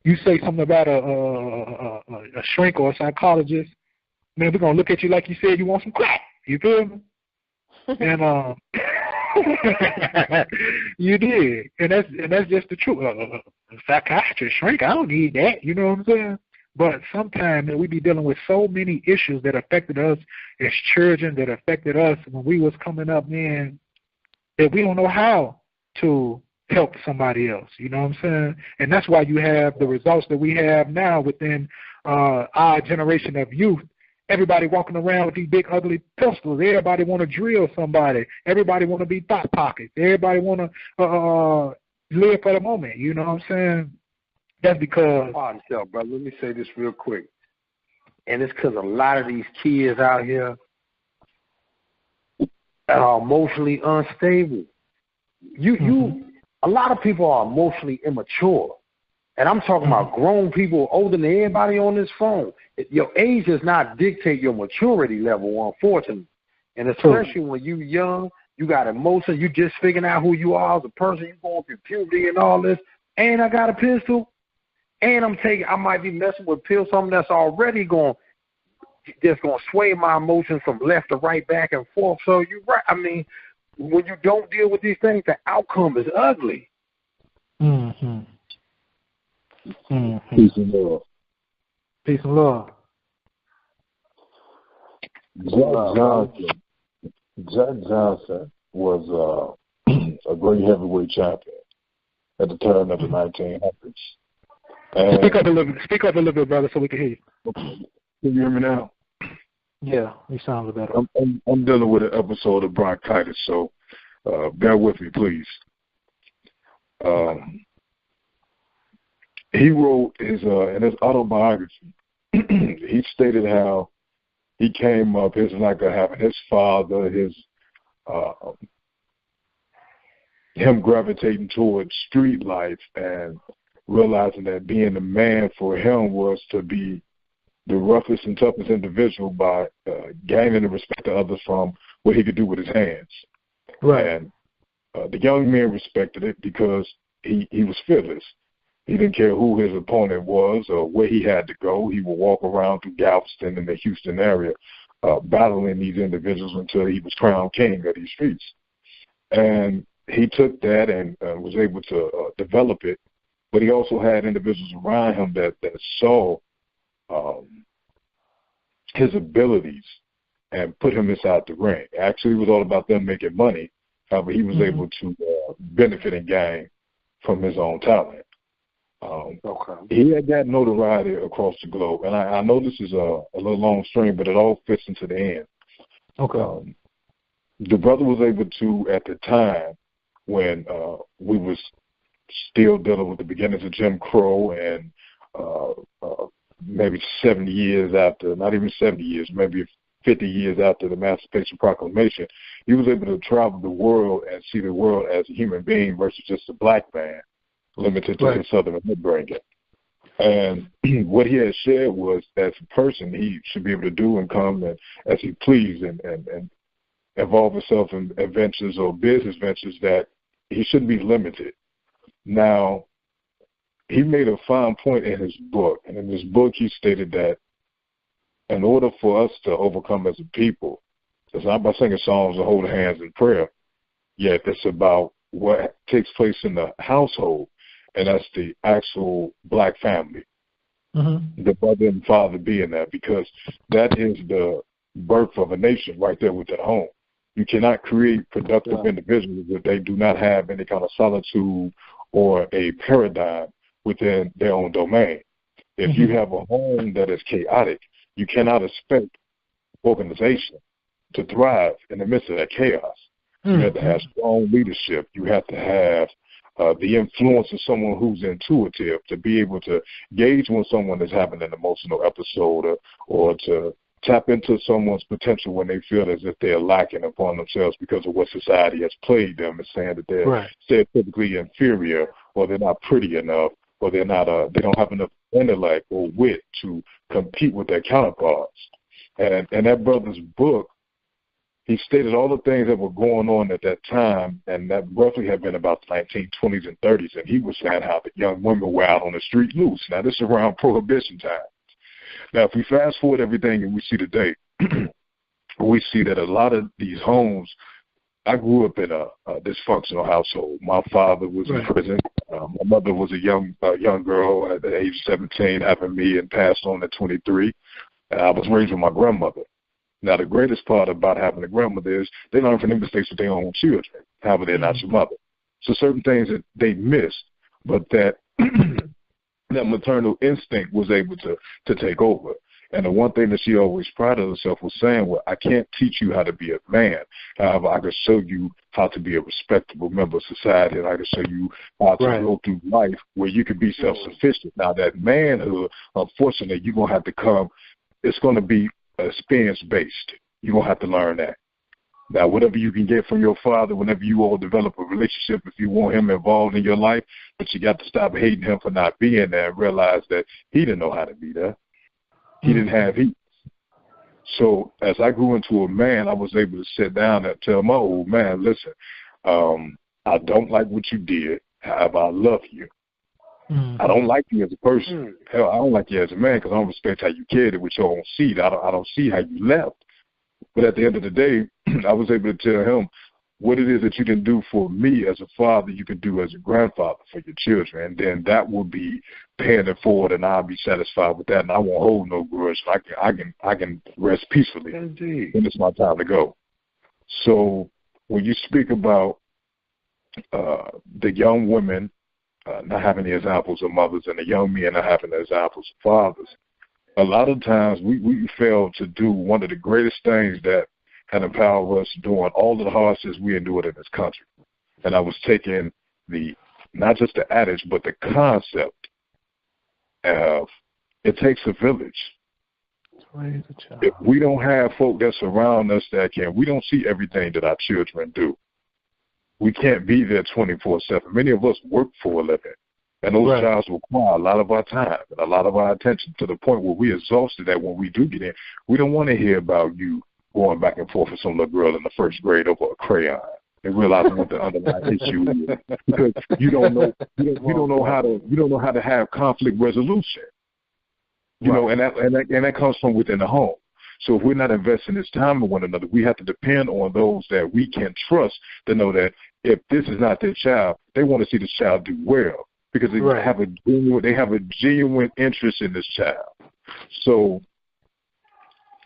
You say something about a shrink or a psychologist, man, we're gonna look at you like you said you want some crack. You feel me? And you did, and that's just the truth. A psychiatrist, shrink, I don't need that. You know what I'm saying? But sometimes we be dealing with so many issues that affected us as children, that affected us when we was coming up, man, that we don't know how to help somebody else. You know what I'm saying? And that's why you have the results that we have now within our generation of youth. Everybody walking around with these big ugly pistols. Everybody want to drill somebody. Everybody want to be thought pockets. Everybody want to live for the moment. You know what I'm saying? That's because... brother, let me say this real quick. And it's because a lot of these kids out here are emotionally unstable. A lot of people are emotionally immature. And I'm talking about grown people older than everybody on this phone. Your age does not dictate your maturity level, unfortunately. And especially when you're young, you got emotions, you just figuring out who you are as a person, you're going through puberty and all this, and I got a pistol, and I might be messing with pills, something that's already going to sway my emotions from left to right, back and forth. So you're right. I mean, when you don't deal with these things, the outcome is ugly. Mm-hmm. Mm-hmm. Peace and love. Peace and love. Jack Johnson was a great heavyweight champion at the turn of the 1900s. And Speak up a little bit, brother, so we can hear you. Can you hear me now? Yeah, you sound better. I'm dealing with an episode of bronchitis, so bear with me, please. He wrote in his autobiography, he stated how he came up, having his father, him gravitating towards street life and realizing that being a man for him was to be the roughest and toughest individual by gaining the respect of others from what he could do with his hands. Right. And the young man respected it because he was fearless. He didn't care who his opponent was or where he had to go. He would walk around through Galveston and the Houston area battling these individuals until he was crowned king of these streets. And he took that and was able to develop it, but he also had individuals around him that saw his abilities and put him inside the ring. Actually, it was all about them making money. However, he was able to benefit and gain from his own talent. He had that notoriety across the globe, and I know this is a little long string, but it all fits into the end. Okay. The brother was able to, at the time when we was still dealing with the beginnings of Jim Crow, and maybe 70 years after, not even 70 years, maybe 50 years after the Emancipation Proclamation, he was able to travel the world and see the world as a human being versus just a black man limited to his southern upbringing. And what he had said was, as a person, he should be able to do and come and as he pleased and involve himself in adventures or business ventures that he shouldn't be limited. Now, he made a fine point in his book, and in his book he stated that in order for us to overcome as a people, it's not by singing songs or holding hands in prayer, yet it's about what takes place in the household, and that's the actual black family, the mother and father being there, because that is the birth of a nation right there within a home. You cannot create productive individuals if they do not have any kind of solitude or a paradigm within their own domain. If you have a home that is chaotic, you cannot expect organization to thrive in the midst of that chaos. You have to have strong leadership. You have to have the influence of someone who's intuitive to be able to gauge when someone is having an emotional episode or to tap into someone's potential when they feel as if they're lacking upon themselves because of what society has played them and saying that they're stereotypically inferior or they're not pretty enough or they're not they don't have enough intellect or wit to compete with their counterparts. And that brother's book, he stated all the things that were going on at that time, and that roughly had been about the 1920s and 30s, and he was saying how the young women were out on the street loose. Now, this is around Prohibition time. Now, if we fast forward everything and we see today, we see that a lot of these homes, I grew up in a dysfunctional household. My father was in prison. My mother was a young girl at the age of 17, having me, and passed on at 23. And I was raised with my grandmother. Now, the greatest part about having a grandmother is they learn from their mistakes with their own children. However, they're not your mother. So certain things that they missed, but that that maternal instinct was able to take over. And the one thing that she always prided herself was saying, well, I can't teach you how to be a man. However, I can show you how to be a respectable member of society, and I can show you how to go through life where you can be self-sufficient. Now, that manhood, unfortunately, you're going to have to come, it's going to be experience-based. You're going to have to learn that. Now, whatever you can get from your father, whenever you all develop a relationship, if you want him involved in your life, but you got to stop hating him for not being there and realize that he didn't know how to be there. He didn't have heat. So as I grew into a man, I was able to sit down and tell my old man, listen, I don't like what you did. However, I love you. I don't like you as a person. Hell, I don't like you as a man because I don't respect how you carried it with your own seed. I don't see how you left. But at the end of the day, I was able to tell him what it is that you can do for me as a father, you can do as a grandfather for your children. And then that will be paying it forward, and I'll be satisfied with that. And I won't hold no grudge. I can rest peacefully when it's my time to go. So when you speak about the young women not having the examples of mothers and the young men not having the examples of fathers, a lot of times we fail to do one of the greatest things that had empowered us during all of the hardships we endured in this country. And I was taking not just the adage, but the concept of it takes a village. If we don't have folk that surround us we don't see everything that our children do. We can't be there 24/7. Many of us work for a living. And those jobs require a lot of our time and a lot of our attention to the point where we're exhausted that when we do get in, we don't want to hear about you going back and forth with some little girl in the first grade over a crayon and realizing what the underlying issue is, because you don't know how to have conflict resolution. You know, and that comes from within the home. So if we're not investing this time in one another, we have to depend on those that we can trust to know that if this is not their child, they want to see this child do well because they have a genuine interest in this child. So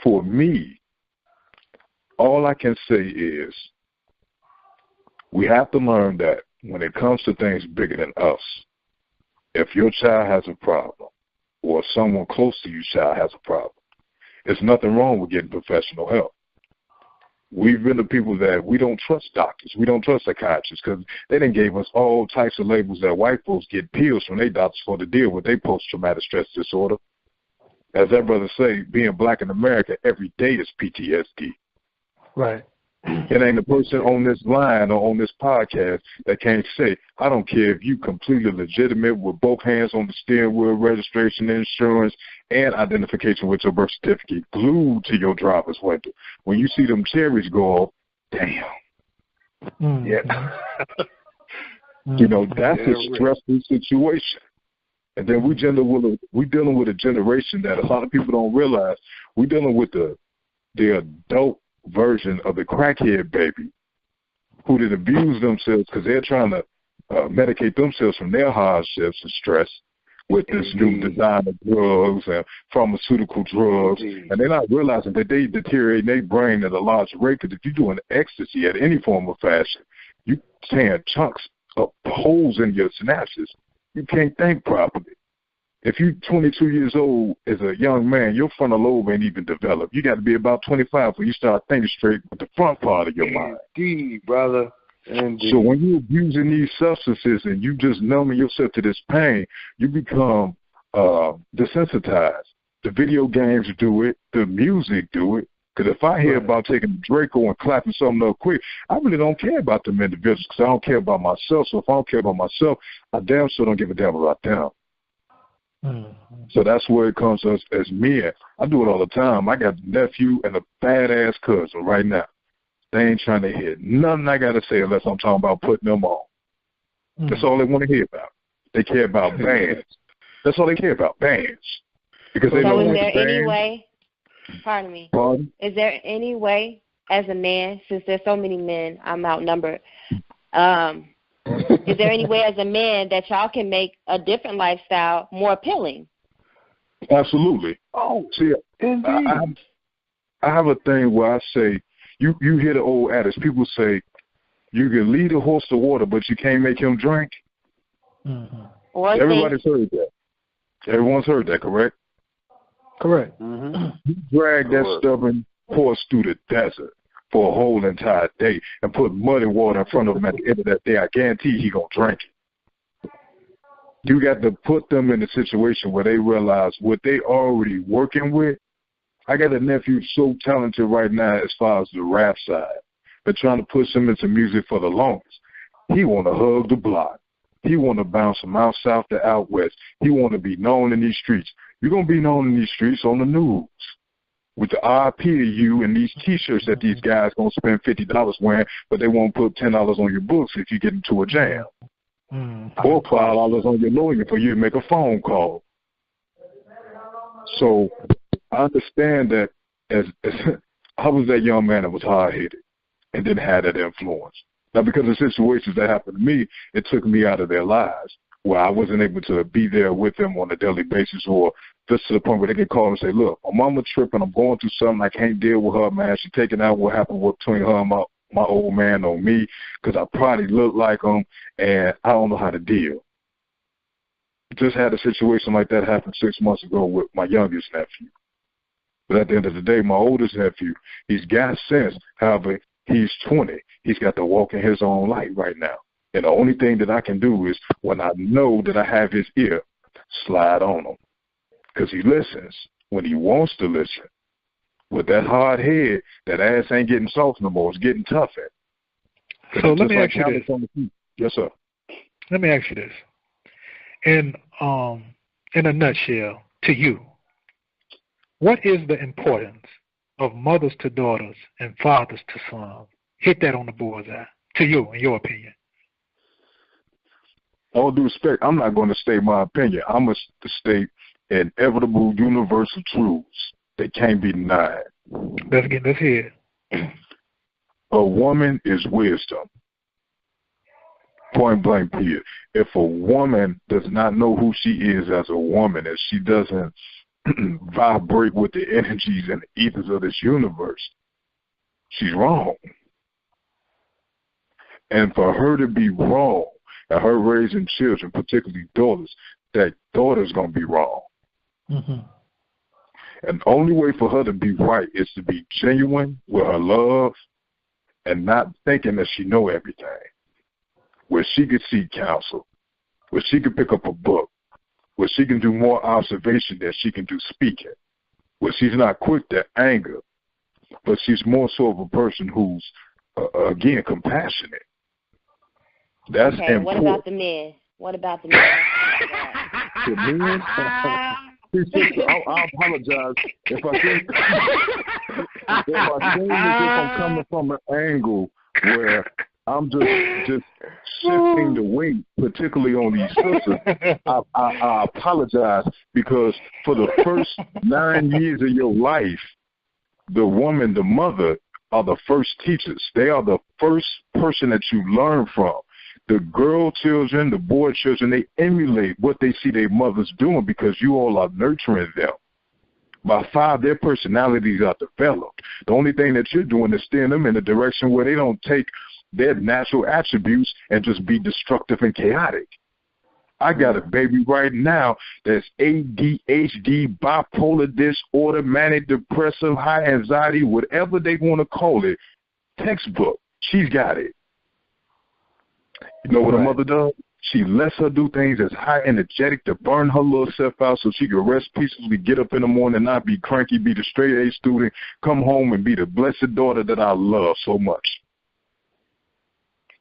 for me, all I can say is we have to learn that when it comes to things bigger than us, if your child has a problem or someone close to your child has a problem, there's nothing wrong with getting professional help. We've been the people that we don't trust doctors. We don't trust psychiatrists because they done gave us all types of labels that white folks get pills from their doctors for to deal with their post-traumatic stress disorder. As that brother say, being black in America every day is PTSD. Right. It ain't a person on this line or on this podcast that can't say, I don't care if you completely legitimate with both hands on the steering wheel, registration, insurance, and identification with your birth certificate glued to your driver's window. When you see them cherries go off, damn. Yeah. You know, that's a stressful situation. And then we're dealing with a generation that a lot of people don't realize. We're dealing with the adult version of the crackhead baby who did abuse themselves because they're trying to medicate themselves from their hardships and stress with this new design of drugs and pharmaceutical drugs. And they're not realizing that they deteriorate their brain at a large rate, because if you're doing ecstasy at any form of fashion, you're tearing chunks of holes in your synapses. You can't think properly. If you're 22 years old as a young man, your frontal lobe ain't even developed. You got to be about 25 before you start thinking straight with the front part of your mind. Indeed, brother. Indeed. So when you're abusing these substances and you just numbing yourself to this pain, you become desensitized. The video games do it. The music do it. Because if I hear about taking Draco and clapping something up quick, I really don't care about them individuals because I don't care about myself. So if I don't care about myself, I damn sure don't give a damn about them. So that's where it comes to us as men. I do it all the time. I got a nephew and a badass cousin right now. They ain't trying to hear nothing I got to say unless I'm talking about putting them on. That's all they want to hear about. They care about bands. That's all they care about, bands. Because they know is what there the any band, way, pardon me, Pardon? Is there any way as a man, since there's so many men, I'm outnumbered, is there any way as a man that y'all can make a different lifestyle more appealing? Absolutely. Oh, see, I have a thing where I say, you hear the old adage, people say, you can lead a horse to water, but you can't make him drink. Everybody's heard that. Everyone's heard that, correct? Correct. You drag that stubborn horse through the desert for a whole entire day and put muddy water in front of him at the end of that day, I guarantee he going to drink it. You got to put them in a situation where they realize what they already working with. I got a nephew so talented right now as far as the rap side. been trying to push him into music for the longest. He want to hug the block. He want to bounce from out south to out west. He want to be known in these streets. You're going to be known in these streets on the news with the RP of you and these T-shirts that these guys going to spend $50 wearing, but they won't put $10 on your books if you get into a jam. Or $5 on your lawyer for you to make a phone call. So I understand that as I was that young man that was hard-headed and didn't have that influence. Now, because of situations that happened to me, it took me out of their lives where I wasn't able to be there with them on a daily basis, or just to the point where they could call and say, look, my mama tripping, I'm going through something, I can't deal with her, man. She's taking out what happened between her and my old man on me because I probably look like him, and I don't know how to deal. Just had a situation like that happen 6 months ago with my youngest nephew. But at the end of the day, my oldest nephew, he's got sense. However, he's 20. He's got to walk in his own light right now. And the only thing that I can do is, when I know that I have his ear, slide on him. Because he listens when he wants to listen. With that hard head, that ass ain't getting soft no more. It's getting tough at. So let me ask you this. Yes, sir. Let me ask you this. In a nutshell, to you, what is the importance of mothers to daughters and fathers to sons? Hit that on the bullseye, to you, in your opinion. All due respect, I'm not going to state my opinion. I'm going to state inevitable universal truths that can't be denied. Let's hear it. A woman is wisdom. Point blank period. If a woman does not know who she is as a woman, if she doesn't vibrate with the energies and the ethers of this universe, she's wrong. And for her to be wrong, and her raising children, particularly daughters, that daughter's going to be wrong. Mm-hmm. And the only way for her to be right is to be genuine with her love and not thinking that she know everything. Where she could seek counsel, where she could pick up a book, where she can do more observation than she can do speaking, where she's not quick to anger, but she's more so of a person who's, again, compassionate. That's okay, important. what about the men? What about the men? The men? I apologize if I think I'm coming from an angle where I'm just shifting the weight, particularly on these sisters. I apologize, because for the first 9 years of your life, the woman, the mother, are the first teachers. They are the first person that you learn from. The girl children, the boy children, they emulate what they see their mothers doing because you all are nurturing them. By 5, their personalities are developed. The only thing that you're doing is steering them in a direction where they don't take their natural attributes and just be destructive and chaotic. I got a baby right now that's ADHD, bipolar disorder, manic depressive, high anxiety, whatever they want to call it, textbook. She's got it. You know what a mother does? She lets her do things that's high energetic to burn her little self out so she can rest peacefully, get up in the morning, not be cranky, be the straight A student, come home and be the blessed daughter that I love so much.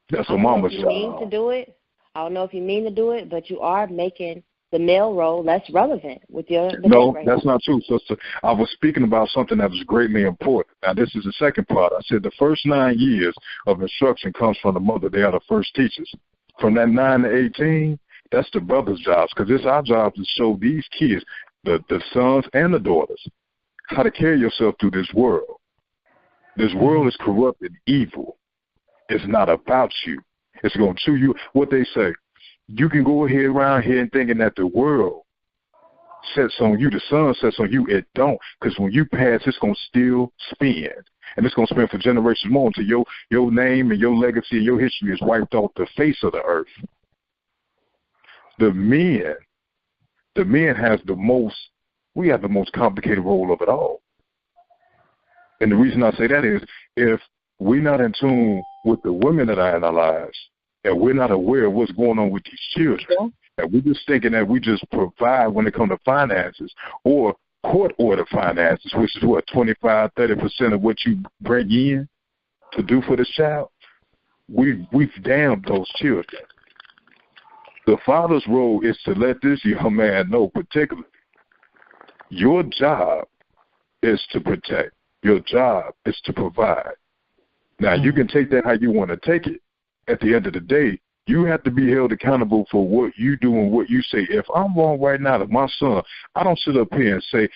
That's what mama's job. I don't know if you mean to do it, but you are making the male role less relevant with your No, that's not true, sister. I was speaking about something that was greatly important. Now, this is the second part. I said the first 9 years of instruction comes from the mother. They are the first teachers. From that 9 to 18, that's the brother's jobs, because it's our job to show these kids, the sons and the daughters, how to carry yourself through this world. This world is corrupt and evil. It's not about you. It's going to chew you. What they say, you can go ahead around here and thinking that the world sets on you, the sun sets on you. It don't, because when you pass, it's going to still spin. And it's going to spin for generations more until your name and your legacy and your history is wiped off the face of the earth. The men has we have the most complicated role of it all. And the reason I say that is, if we're not in tune with the women that are in our lives, and we're not aware of what's going on with these children, and we're just thinking that we just provide when it comes to finances or court order finances, which is what, 25-30% of what you bring in to do for this child, we've damned those children. The father's role is to let this young man know, particularly, your job is to protect. Your job is to provide. Now, you can take that how you want to take it. At the end of the day, you have to be held accountable for what you do and what you say. If I'm wrong right now to my son, I don't sit up here and say,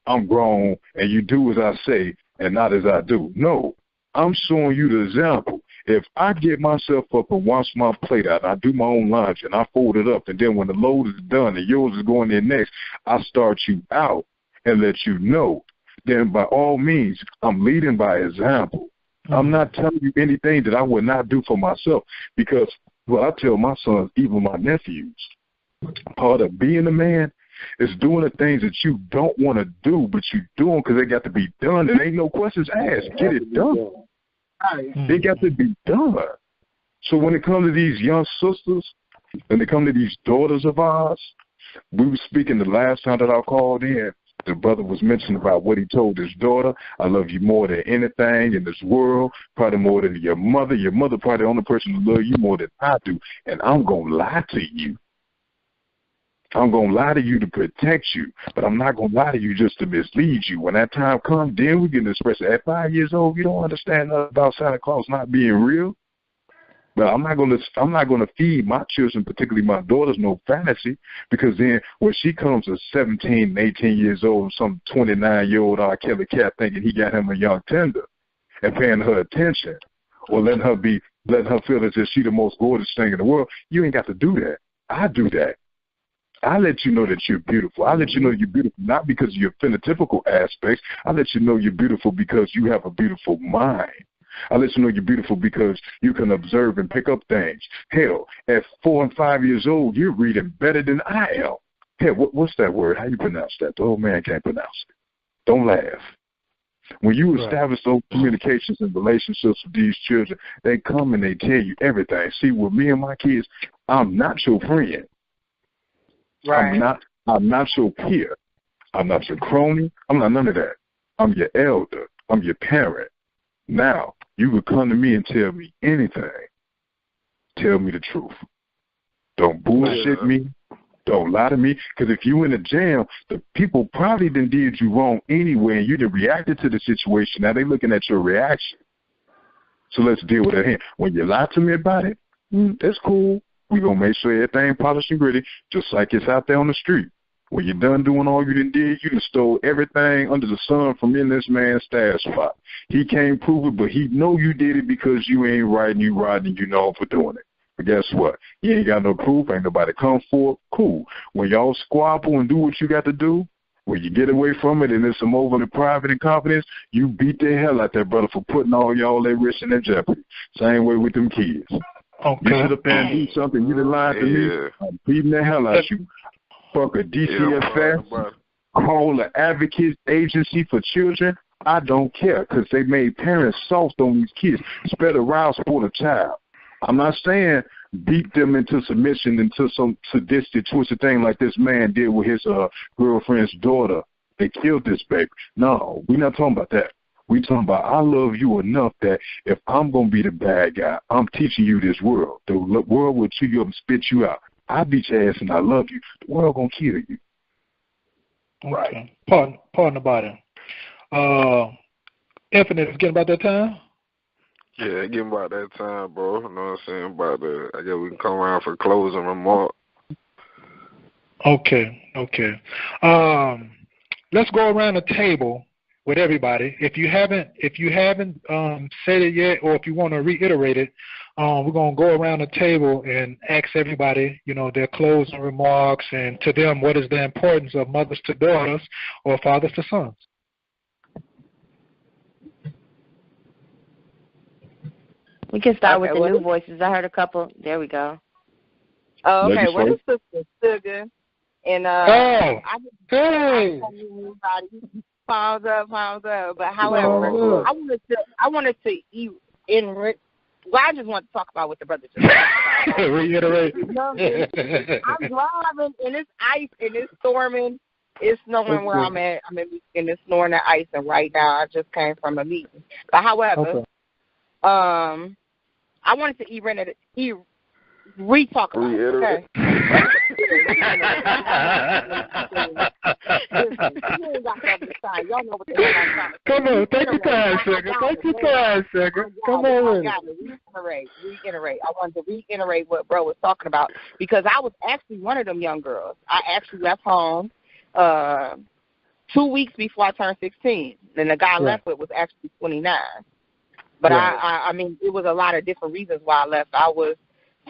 I'm grown and you do as I say and not as I do. No, I'm showing you the example. If I get myself up and wash my plate out, I do my own laundry and I fold it up, and then when the load is done and yours is going in next, I start you out and let you know, then by all means, I'm leading by example. I'm not telling you anything that I would not do for myself, because what I tell my sons, even my nephews, part of being a man is doing the things that you don't want to do, but you do them because they got to be done, and ain't no questions asked. Get it done. They got to be done. So when it comes to these young sisters, when it comes to these daughters of ours, we were speaking the last time that I called in. The brother was mentioning about what he told his daughter. I love you more than anything in this world, probably more than your mother. Your mother probably the only person who loves you more than I do. And I'm going to lie to you. I'm going to lie to you to protect you, but I'm not going to lie to you just to mislead you. When that time comes, then we can express it. At 5 years old, you don't understand nothing about Santa Claus not being real. But I'm not going to feed my children, particularly my daughters, no fantasy, because then when she comes to 17, 18 years old, some 29-year-old R. Kelly cat thinking he got him a young tender and paying her attention or letting her feel as if she's the most gorgeous thing in the world, you ain't got to do that. I do that. I let you know that you're beautiful. I let you know you're beautiful not because of your phenotypical aspects. I let you know you're beautiful because you have a beautiful mind. I let you know you're beautiful because you can observe and pick up things. Hell, at 4 and 5 years old, you're reading better than I am. Hell, what's that word? How you pronounce that? The old man can't pronounce it. Don't laugh. When you establish those communications and relationships with these children, they come and they tell you everything. See, with me and my kids, I'm not your friend. Right. I'm not your peer. I'm not your crony. I'm not none of that. I'm your elder. I'm your parent. Now, you could come to me and tell me anything. Tell me the truth. Don't bullshit me. Don't lie to me. Because if you in a jam, the people probably done did you wrong anyway, and you done reacted to the situation. Now they looking at your reaction. So let's deal with that here. When you lie to me about it, that's cool. We're going to make sure everything polished and gritty, just like it's out there on the street. When you're done doing all you done did, you done stole everything under the sun from in this man's stash spot. He can't prove it, but he know you did it because you ain't right and you right and you know for doing it. But guess what? You ain't got no proof. Ain't nobody come for it. Cool. When y'all squabble and do what you got to do, when you get away from it and it's some overly private and confidence, you beat the hell out that brother for putting all y'all their risk in their jeopardy. Same way with them kids. Okay. You sit up there and do something, you done lied to me, I'm beating the hell out of you. Fuck a DCFS, call the Advocates Agency for Children. I don't care, because they made parents soft on these kids. Spare the rile, spoil a child. I'm not saying beat them into submission into some sadistic, twisted thing like this man did with his girlfriend's daughter. They killed this baby. No, we're not talking about that. We talking about I love you enough that if I'm going to be the bad guy, I'm teaching you this world. The world will chew you up and spit you out. I beat your ass and I love you. The world going to kill you. Okay. Pardon about it. Infinite is getting about that time? Yeah, getting about that time, bro. You know what I'm saying? I guess we can come around for closing remarks. Okay. Let's go around the table with everybody. If you haven't said it yet, or if you want to reiterate it, we're going to go around the table and ask everybody, their closing remarks, and to them, what is the importance of mothers to daughters or fathers to sons? We can start with the new voices. I heard a couple. There we go. Oh, okay. Well, this sister Sugar, and hey. Palms up. But however, I wanted to enrich. Well, I just want to talk about what the brother just said. Reiterate. I'm driving and it's ice and it's storming, It's snowing where I'm at. I'm in Michigan. It's snowing and ice, and right now I just came from a meeting. But however, I wanted to re-talk about it, okay? Y'all know what the hell I'm trying to say. Come on, take your time, second. Come on with it. Reiterate. I wanted to reiterate what bro was talking about because I was actually one of them young girls. I actually left home 2 weeks before I turned 16, and the guy I left with was actually 29. But I mean, it was a lot of different reasons why I left. I was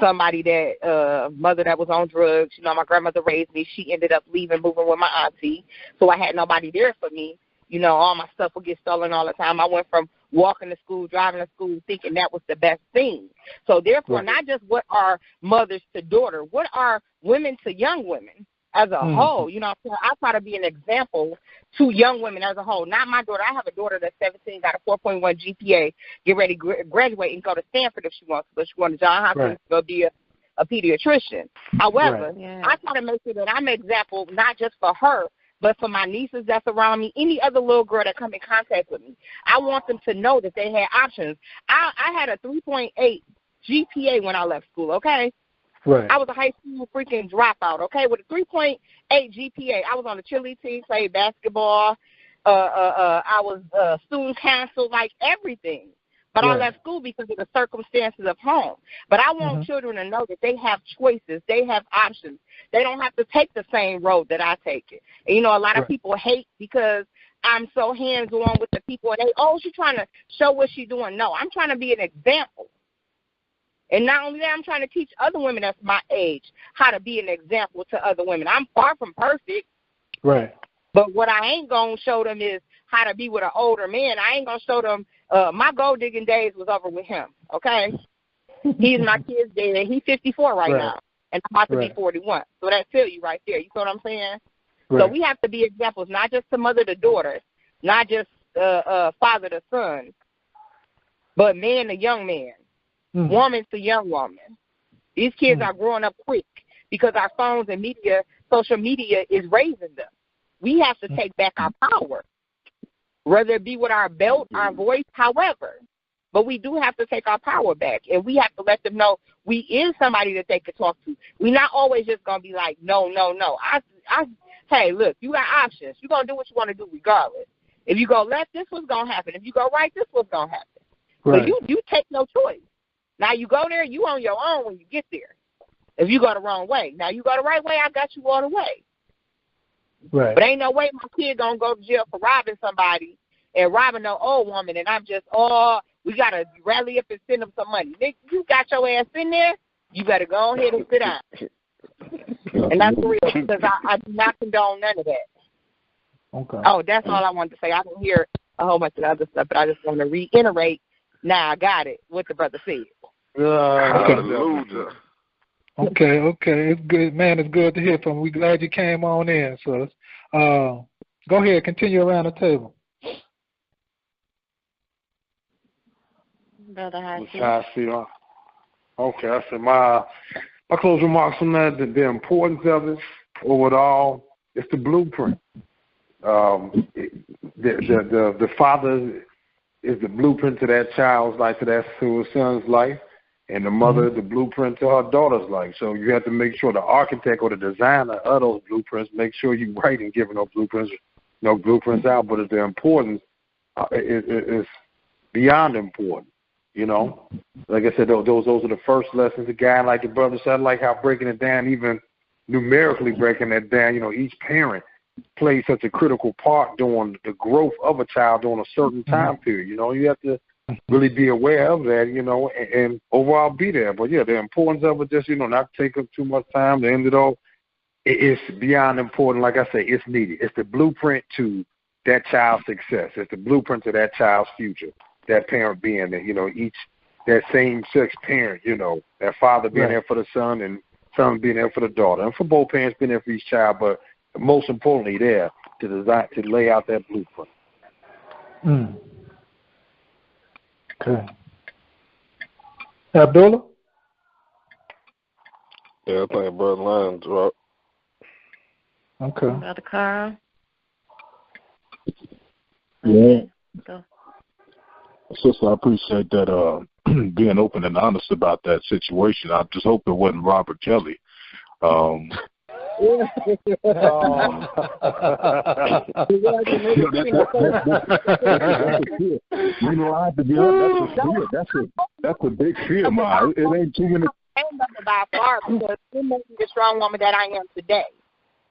somebody that mother that was on drugs. You know, my grandmother raised me. She ended up leaving, moving with my auntie, so I had nobody there for me. You know, all my stuff would get stolen all the time. I went from walking to school, driving to school, thinking that was the best thing. So therefore, not just what are mothers to daughter, what are women to young women as a whole. You know, I try to be an example to young women as a whole. Not my daughter. I have a daughter that's 17, got a 4.1 GPA, get ready to graduate and go to Stanford if she wants to. But she wants to John Hopkins to go be a pediatrician. However, I try to make sure that I'm an example not just for her, but for my nieces that's around me, any other little girl that come in contact with me. I want them to know that they had options. I had a 3.8 GPA when I left school, okay? Right. I was a high school freaking dropout, okay? With a 3.8 GPA, I was on the cheerleading team, played basketball. I was student council, like everything. But I left school because of the circumstances of home. But I want children to know that they have choices. They have options. They don't have to take the same road that I take it. And, you know, a lot of people hate because I'm so hands-on with the people. And she's trying to show what she's doing. No, I'm trying to be an example. And not only that, I'm trying to teach other women that's my age how to be an example to other women. I'm far from perfect. Right. But what I ain't going to show them is how to be with an older man. I ain't going to show them my gold digging days was over with him, okay? He's my kid's dad. He's 54 right now, and I'm about to be 41. So that tell you right there. You know what I'm saying? Right. So we have to be examples, not just to mother to daughter, not just father to son, but man to young man. Woman to young woman. These kids are growing up quick because our phones and media, social media is raising them. We have to take back our power, whether it be with our belt, our voice, however. But we do have to take our power back, and we have to let them know we is somebody that they could talk to. We're not always just going to be like, no. Hey, look, you got options. You're going to do what you want to do regardless. If you go left, this was going to happen. If you go right, this was going to happen. Right. But you take no choice. Now, you go there, you on your own when you get there. If you go the wrong way. Now, you go the right way, I got you all the way. Right. But ain't no way my kid going to go to jail for robbing somebody and robbing an old woman, and I'm just, we got to rally up and send them some money. Nick, you got your ass in there, you better go ahead and sit down. And that's real, because I do not condone none of that. Okay. Oh, that's all I wanted to say. I didn't hear a whole bunch of other stuff, but I just want to reiterate, now I got it, what the brother said. Okay. It's good, man. It's good to hear from you. We're glad you came on in, sis. Go ahead, continue around the table. Brother Hashi. Okay, I said my closing remarks on that, the importance of it overall, it's the blueprint. The father is the blueprint to that child's life, to his son's life, and the mother is the blueprint to her daughter's life. So you have to make sure the architect or the designer of those blueprints, make sure you're right in giving those blueprints out. But the importance is beyond important. You know, like I said, those are the first lessons. Again, like the brother said, I like how breaking it down, even numerically breaking that down. You know, each parent plays such a critical part during the growth of a child during a certain time period. You know, you have to really be aware of that, you know, and overall be there. But, yeah, the importance of it, just, you know, not take up too much time. The end of it all, it's beyond important. Like I say, it's needed. It's the blueprint to that child's success. It's the blueprint to that child's future, that parent being there, you know, that same-sex parent, you know, that father being there for the son and son being there for the daughter. And for both parents being there for each child, but most importantly there to lay out that blueprint. Okay. Abdullah? Yeah, I think Brother Lyons dropped. Okay. Brother Carl. Yeah. So. Sister, I appreciate that being open and honest about that situation. I just hope it wasn't Robert Kelly. You know, I have to be honest. That's a big fear of mine. It ain't too many. By far, because it made me the strong woman that I am today.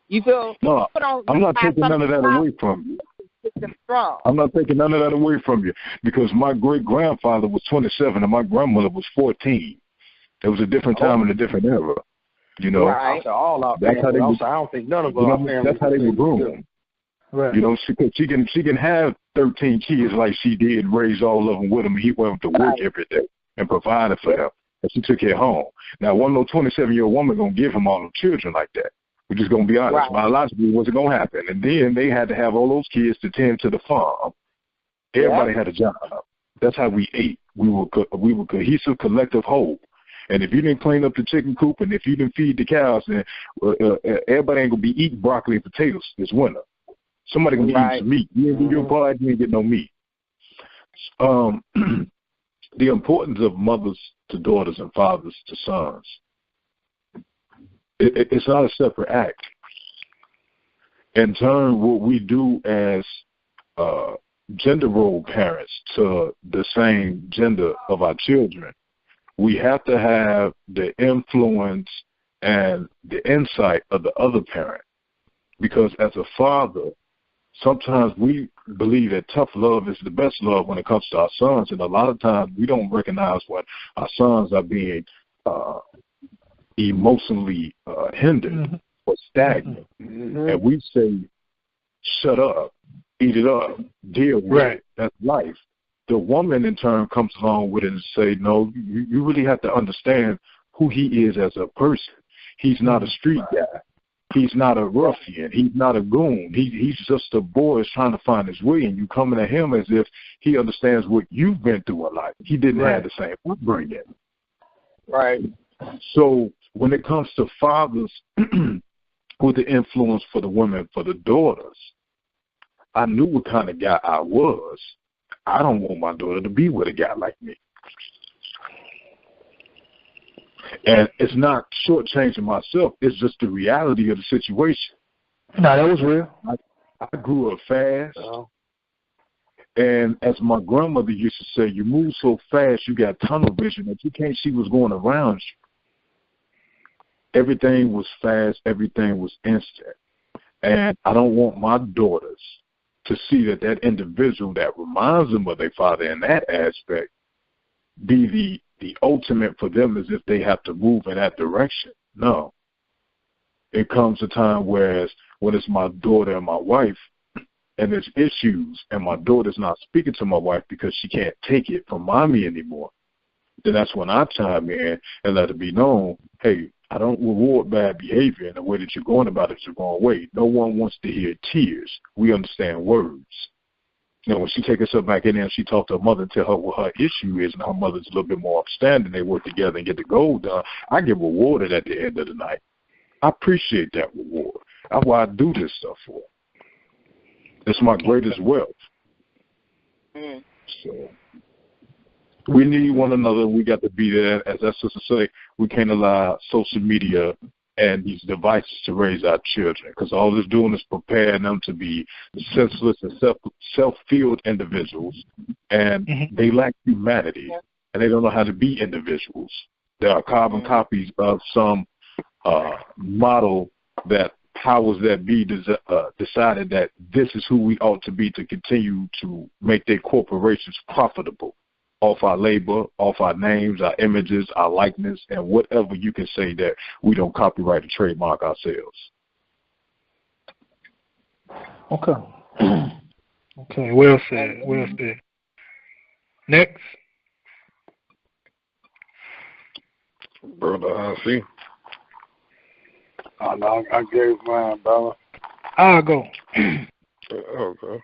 You feel? No, I'm not taking none of that away from you. I'm not taking none of that away from you, because my great grandfather was 27 and my grandmother was 14. It was a different time and a different era. You know, right. That's how they were. I don't think none of our families. That's how they were groomed. Right. You know, she can have 13 kids like she did, raise all of them with him. He went to work every day and provided for them, and she took it home. Now, one no 27-year-old woman gonna give him all them children like that. We're just gonna be honest. Right. Biologically, it wasn't gonna happen. And then they had to have all those kids to tend to the farm. Everybody had a job. That's how we ate. We were cohesive, collective whole. And if you didn't clean up the chicken coop and if you didn't feed the cows, then everybody ain't going to be eating broccoli and potatoes this winter. Somebody going to be eating some meat. You ain't do your part, you ain't get no meat. The importance of mothers to daughters and fathers to sons. It's not a separate act. In turn, what we do as gender role parents to the same gender of our children, we have to have the influence and the insight of the other parent. Because as a father, sometimes we believe that tough love is the best love when it comes to our sons. And a lot of times we don't recognize when our sons are being emotionally hindered or stagnant. And we say, shut up, eat it up, deal with it. That's life. The woman, in turn, comes along with it and say, no, you really have to understand who he is as a person. He's not a street guy. He's not a ruffian. He's not a goon. He's just a boy trying to find his way, and you coming at him as if he understands what you've been through in life. He didn't have the same upbringing. Right. So when it comes to fathers with the influence for the women, for the daughters, I knew what kind of guy I was. I don't want my daughter to be with a guy like me. And it's not shortchanging myself. It's just the reality of the situation. No, that was real. I grew up fast. And as my grandmother used to say, you move so fast, you got tunnel vision that you can't see what's going around you. Everything was fast. Everything was instant. And I don't want my daughters to see that individual that reminds them of their father in that aspect be the ultimate for them, as if they have to move in that direction. No. It comes a time when it's my daughter and my wife and there's issues and my daughter's not speaking to my wife because she can't take it from mommy anymore, then that's when I chime in and let it be known, hey, I don't reward bad behavior in the way that you're going about it the wrong way. No one wants to hear tears. We understand words. You know, when she takes herself back in there and she talks to her mother and tell her what her issue is, and her mother's a little bit more upstanding, they work together and get the goal done, I get rewarded at the end of the night. I appreciate that reward. That's why I do this stuff for. It's my greatest wealth. So we need one another. We got to be there. As that sister say, we can't allow social media and these devices to raise our children, because all it's doing is preparing them to be senseless and self-filled individuals, and they lack humanity, and they don't know how to be individuals. They are carbon copies of some model that powers that be decided that this is who we ought to be to continue to make their corporations profitable off our labor, off our names, our images, our likeness, and whatever you can say that we don't copyright and trademark ourselves. Okay. Okay, well said. Well said. Next. Brother, I see. No, I gave mine, brother. I'll go. Okay.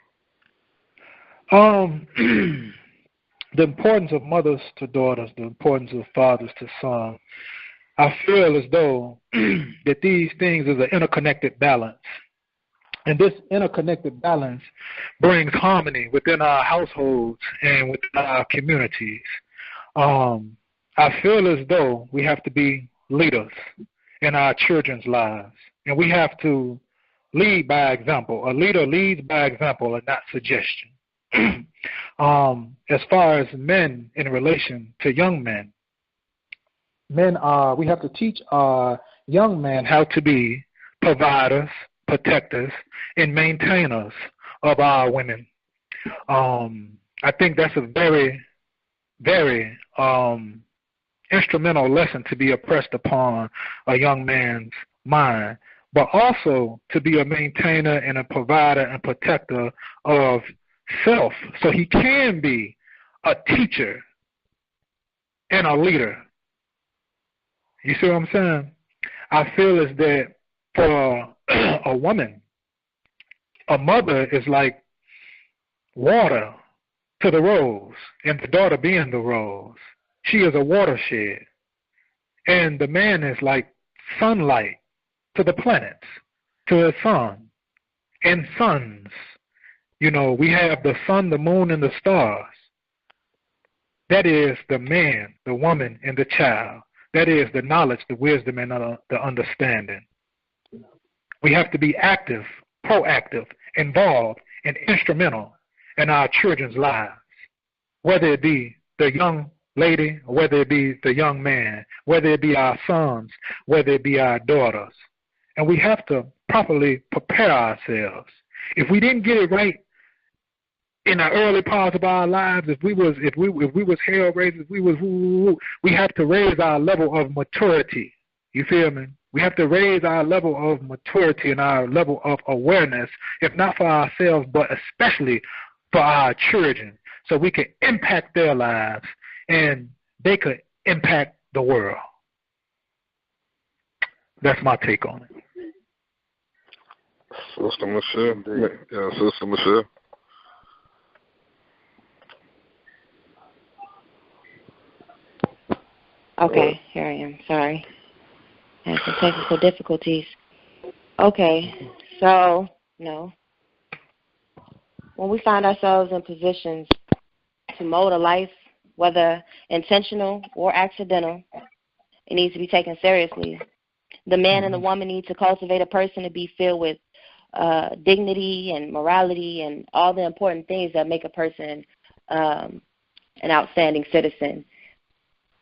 The importance of mothers to daughters, the importance of fathers to sons. I feel as though that these things is an interconnected balance. And this interconnected balance brings harmony within our households and within our communities. I feel as though we have to be leaders in our children's lives, and we have to lead by example. A leader leads by example and not suggestion. As far as men in relation to young men, we have to teach our young men how to be providers, protectors, and maintainers of our women. I think that's a very, very instrumental lesson to be impressed upon a young man's mind, but also to be a maintainer and a provider and protector of self, so he can be a teacher and a leader. You see what I'm saying? I feel as that for a woman, a mother is like water to the rose, and the daughter being the rose. She is a watershed. And the man is like sunlight to the planets, to the sun, and suns. You know, we have the sun, the moon, and the stars. That is the man, the woman, and the child. That is the knowledge, the wisdom, and the understanding. We have to be active, proactive, involved, and instrumental in our children's lives, whether it be the young lady, or whether it be the young man, whether it be our sons, whether it be our daughters. And we have to properly prepare ourselves. If we didn't get it right in the early parts of our lives, if we was hell raisers, we have to raise our level of maturity. You feel me? We have to raise our level of maturity and our level of awareness, if not for ourselves, but especially for our children, so we can impact their lives and they could impact the world. That's my take on it. Sister Michelle. Yeah, Sister Michelle. Okay, here I am. Sorry. I had some technical difficulties. Okay, so, when we find ourselves in positions to mold a life, whether intentional or accidental, it needs to be taken seriously. The man and the woman need to cultivate a person to be filled with dignity and morality and all the important things that make a person an outstanding citizen,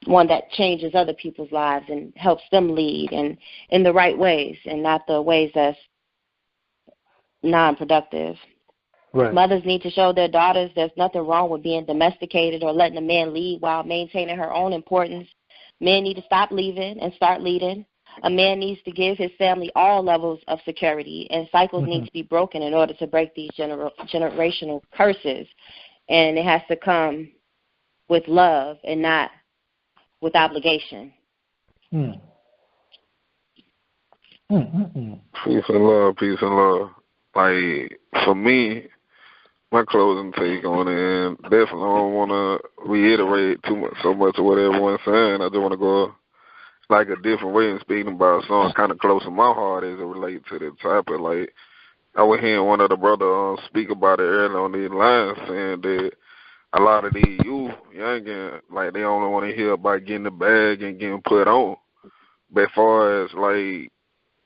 one that changes other people's lives and helps them lead and in the right ways and not the ways that's non-productive. Right. Mothers need to show their daughters there's nothing wrong with being domesticated or letting a man lead while maintaining her own importance. Men need to stop leaving and start leading. A man needs to give his family all levels of security, and cycles need to be broken in order to break these generational curses. And it has to come with love and not with obligation. Peace and love, peace and love. Like, for me, my closing take on it, and definitely I don't want to reiterate so much of what everyone's saying. I just want to go like a different way in speaking about something kind of close to my heart as it relates to the topic. Like, I was hearing one of the brothers speak about it earlier on these lines, saying that a lot of these youth, youngin, like, they only want to hear about getting the bag and getting put on. But as far as, like,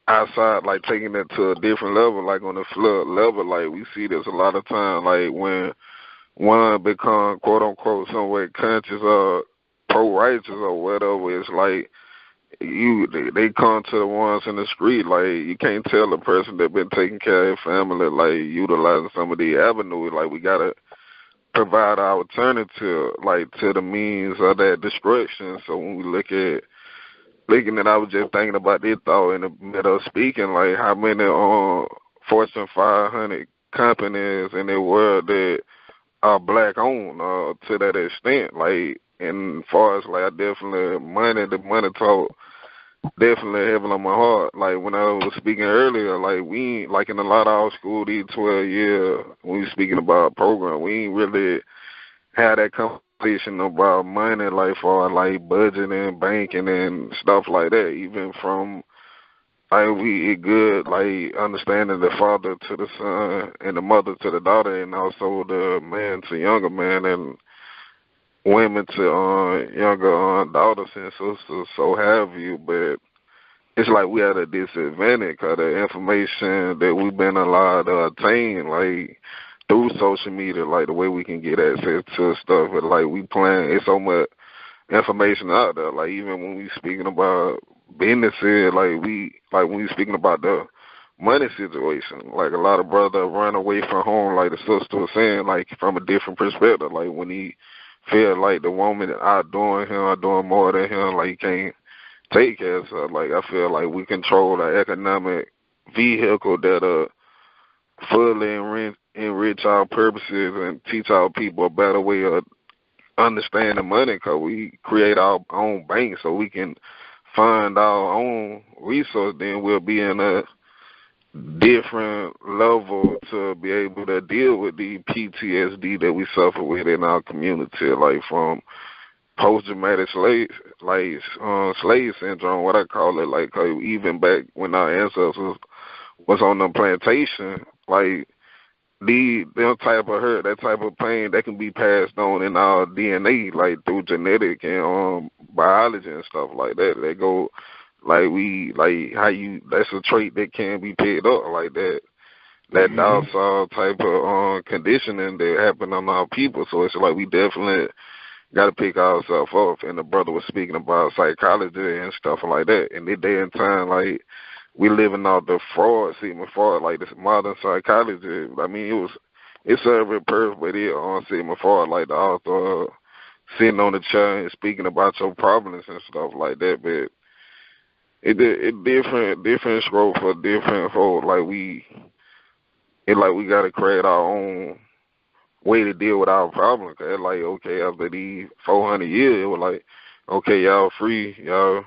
outside, like, taking it to a different level, like on the flood level, like, we see this a lot of time, like, when one become, quote-unquote, somewhat conscious or pro-righteous or whatever, it's like, they come to the ones in the street, like, you can't tell a person that been taking care of their family, like, utilizing some of the avenues, like, we got to provide our alternative, like, to the means of that destruction. So when we looking at, I was just thinking about this thought in the middle of speaking, like, how many Fortune 500 companies in the world that are black-owned to that extent, like, and as far as, like, I definitely, the money talk definitely heavy on my heart. Like, when I was speaking earlier, like, we ain't, like, in a lot of our school, these 12 years, when we speaking about program, we ain't really had that conversation about money, like, for, like, budgeting, banking, and stuff like that, even from it good, like, understanding the father to the son and the mother to the daughter, and also the man to younger man, and women to younger daughters and sisters, so have you. But it's like we at a disadvantage because the information that we've been allowed to attain, like, through social media, like the way we can get access to stuff, and like we plan, it's so much information out there. Like, even when we speaking about businesses, like when we speaking about the money situation, like a lot of brothers run away from home, like the sister was saying, like from a different perspective. Like when he feel like the woman outdoing him or doing more than him, like he can't take care of her. Like I feel like we control the economic vehicle that fully enrich our purposes and teach our people a better way of understanding money, because we create our own bank so we can find our own resource. Then we'll be in a different level to be able to deal with the PTSD that we suffer with in our community, like from post-traumatic slave syndrome, what I call it. Like, 'cause even back when our ancestors was on the plantation, like them type of hurt, that type of pain, that can be passed on in our DNA, like through genetic and biology and stuff like that. They go that's a trait that can be picked up, like that docile type of conditioning that happened on our people. So it's like we definitely got to pick ourselves up. And the brother was speaking about psychology and stuff like that. And this day and time, like, we living off the Sigmund Freud, like this modern psychology. I mean, it served a purpose, but Sigmund Freud, like the author, sitting on the chair and speaking about your problems and stuff like that. But it different scope for different folk. Like we got to create our own way to deal with our problems. Cause like, okay, after these 400 years, it was like, okay, y'all free, y'all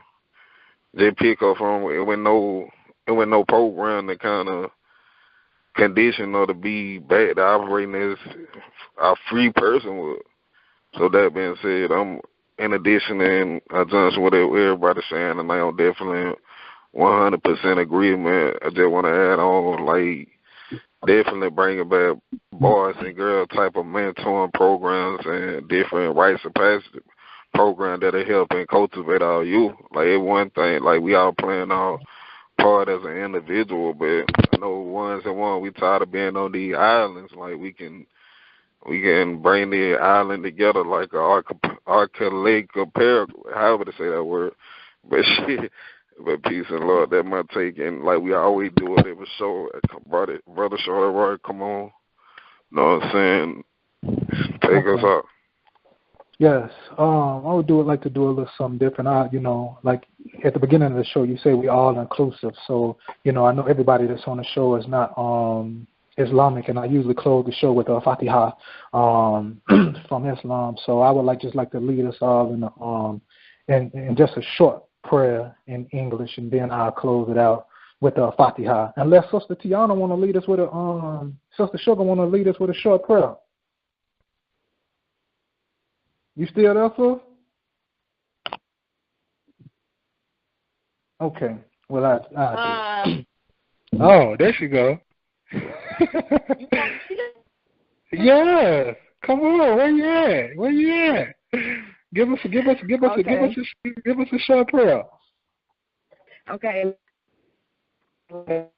just pick up from it. With no program to kind of condition or to be back to operating as a free person would. So that being said, I'm in addition and adjunction with everybody saying, and I am definitely 100% agreement. I just want to add on, like, definitely bringing back boys and girls type of mentoring programs and different rites of passage programs that are helping cultivate our youth. Like, it's one thing, like, we all playing our part as an individual, but I know we tired of being on these islands. Like, we can bring the island together like a archipelago, however to say that word. But shit, but peace and love, that my take. And like we always do it every show. Brother Shorty Roy, come on. Know what I'm saying? Take us out. Yes. I would like to do a little something different. Like at the beginning of the show, you say we all inclusive. So, I know everybody that's on the show is not Islamic, and I usually close the show with a Fatiha from Islam. So I would like to lead us all in just a short prayer in English, and then I'll close it out with a Fatiha. Unless Sister Tiana want to lead us with Sister Sugar want to lead us with a short prayer. You still there, sir? Okay. Well, I oh, there she go. Yes. Come on. Where you at? Give us a short prayer. Okay. Well,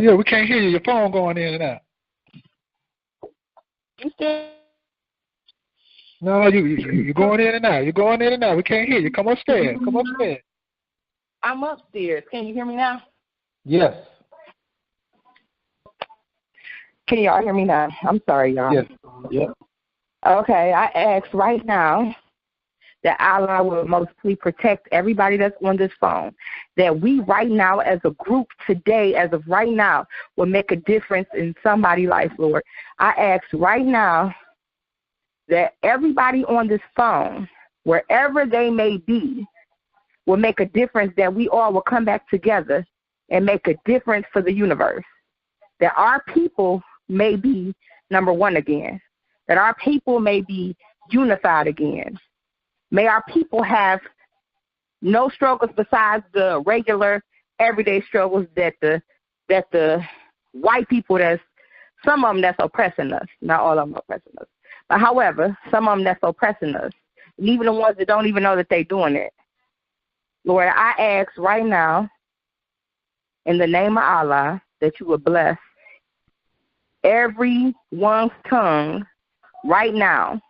yeah, we can't hear you. Your phone going in and out. You still? No, you're going in and out. You're going in and out. We can't hear you. Come upstairs. I'm upstairs. Can you hear me now? Yes. Can y'all hear me now? I'm sorry, y'all. Yes. Yep. Okay, I ask right now that Allah will mostly protect everybody that's on this phone, that we right now as a group today, as of right now, will make a difference in somebody's life, Lord. I ask right now that everybody on this phone, wherever they may be, will make a difference, that we all will come back together and make a difference for the universe, that our people may be number one again, that our people may be unified again, May our people have no struggles besides the regular, everyday struggles that the white people some of them that's oppressing us, not all of them oppressing us. But however, some of them that's oppressing us, and even the ones that don't even know that they're doing it. Lord, I ask right now, in the name of Allah, that you would bless everyone's tongue right now,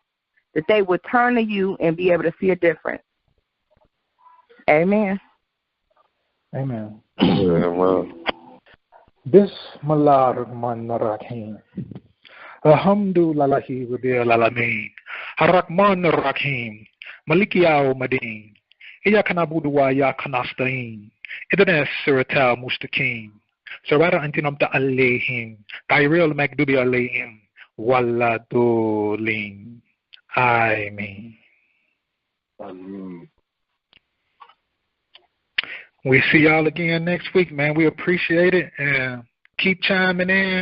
that they would turn to you and be able to see a difference. Amen. Amen. Amen. Bismillahirrahmanirrahim. Alhamdulillahi Rabbil Alamin. Ar-Rahmanir-Rahim. Maliki Yawmiddin. Iyyaka na'budu wa iyyaka nasta'in. Ihdinas siratal mustaqim. Sirata an'amta 'alaihim, ghayril maghdubi 'alaihim waladdallin. Amen. We see y'all again next week, man. We appreciate it, and keep chiming in.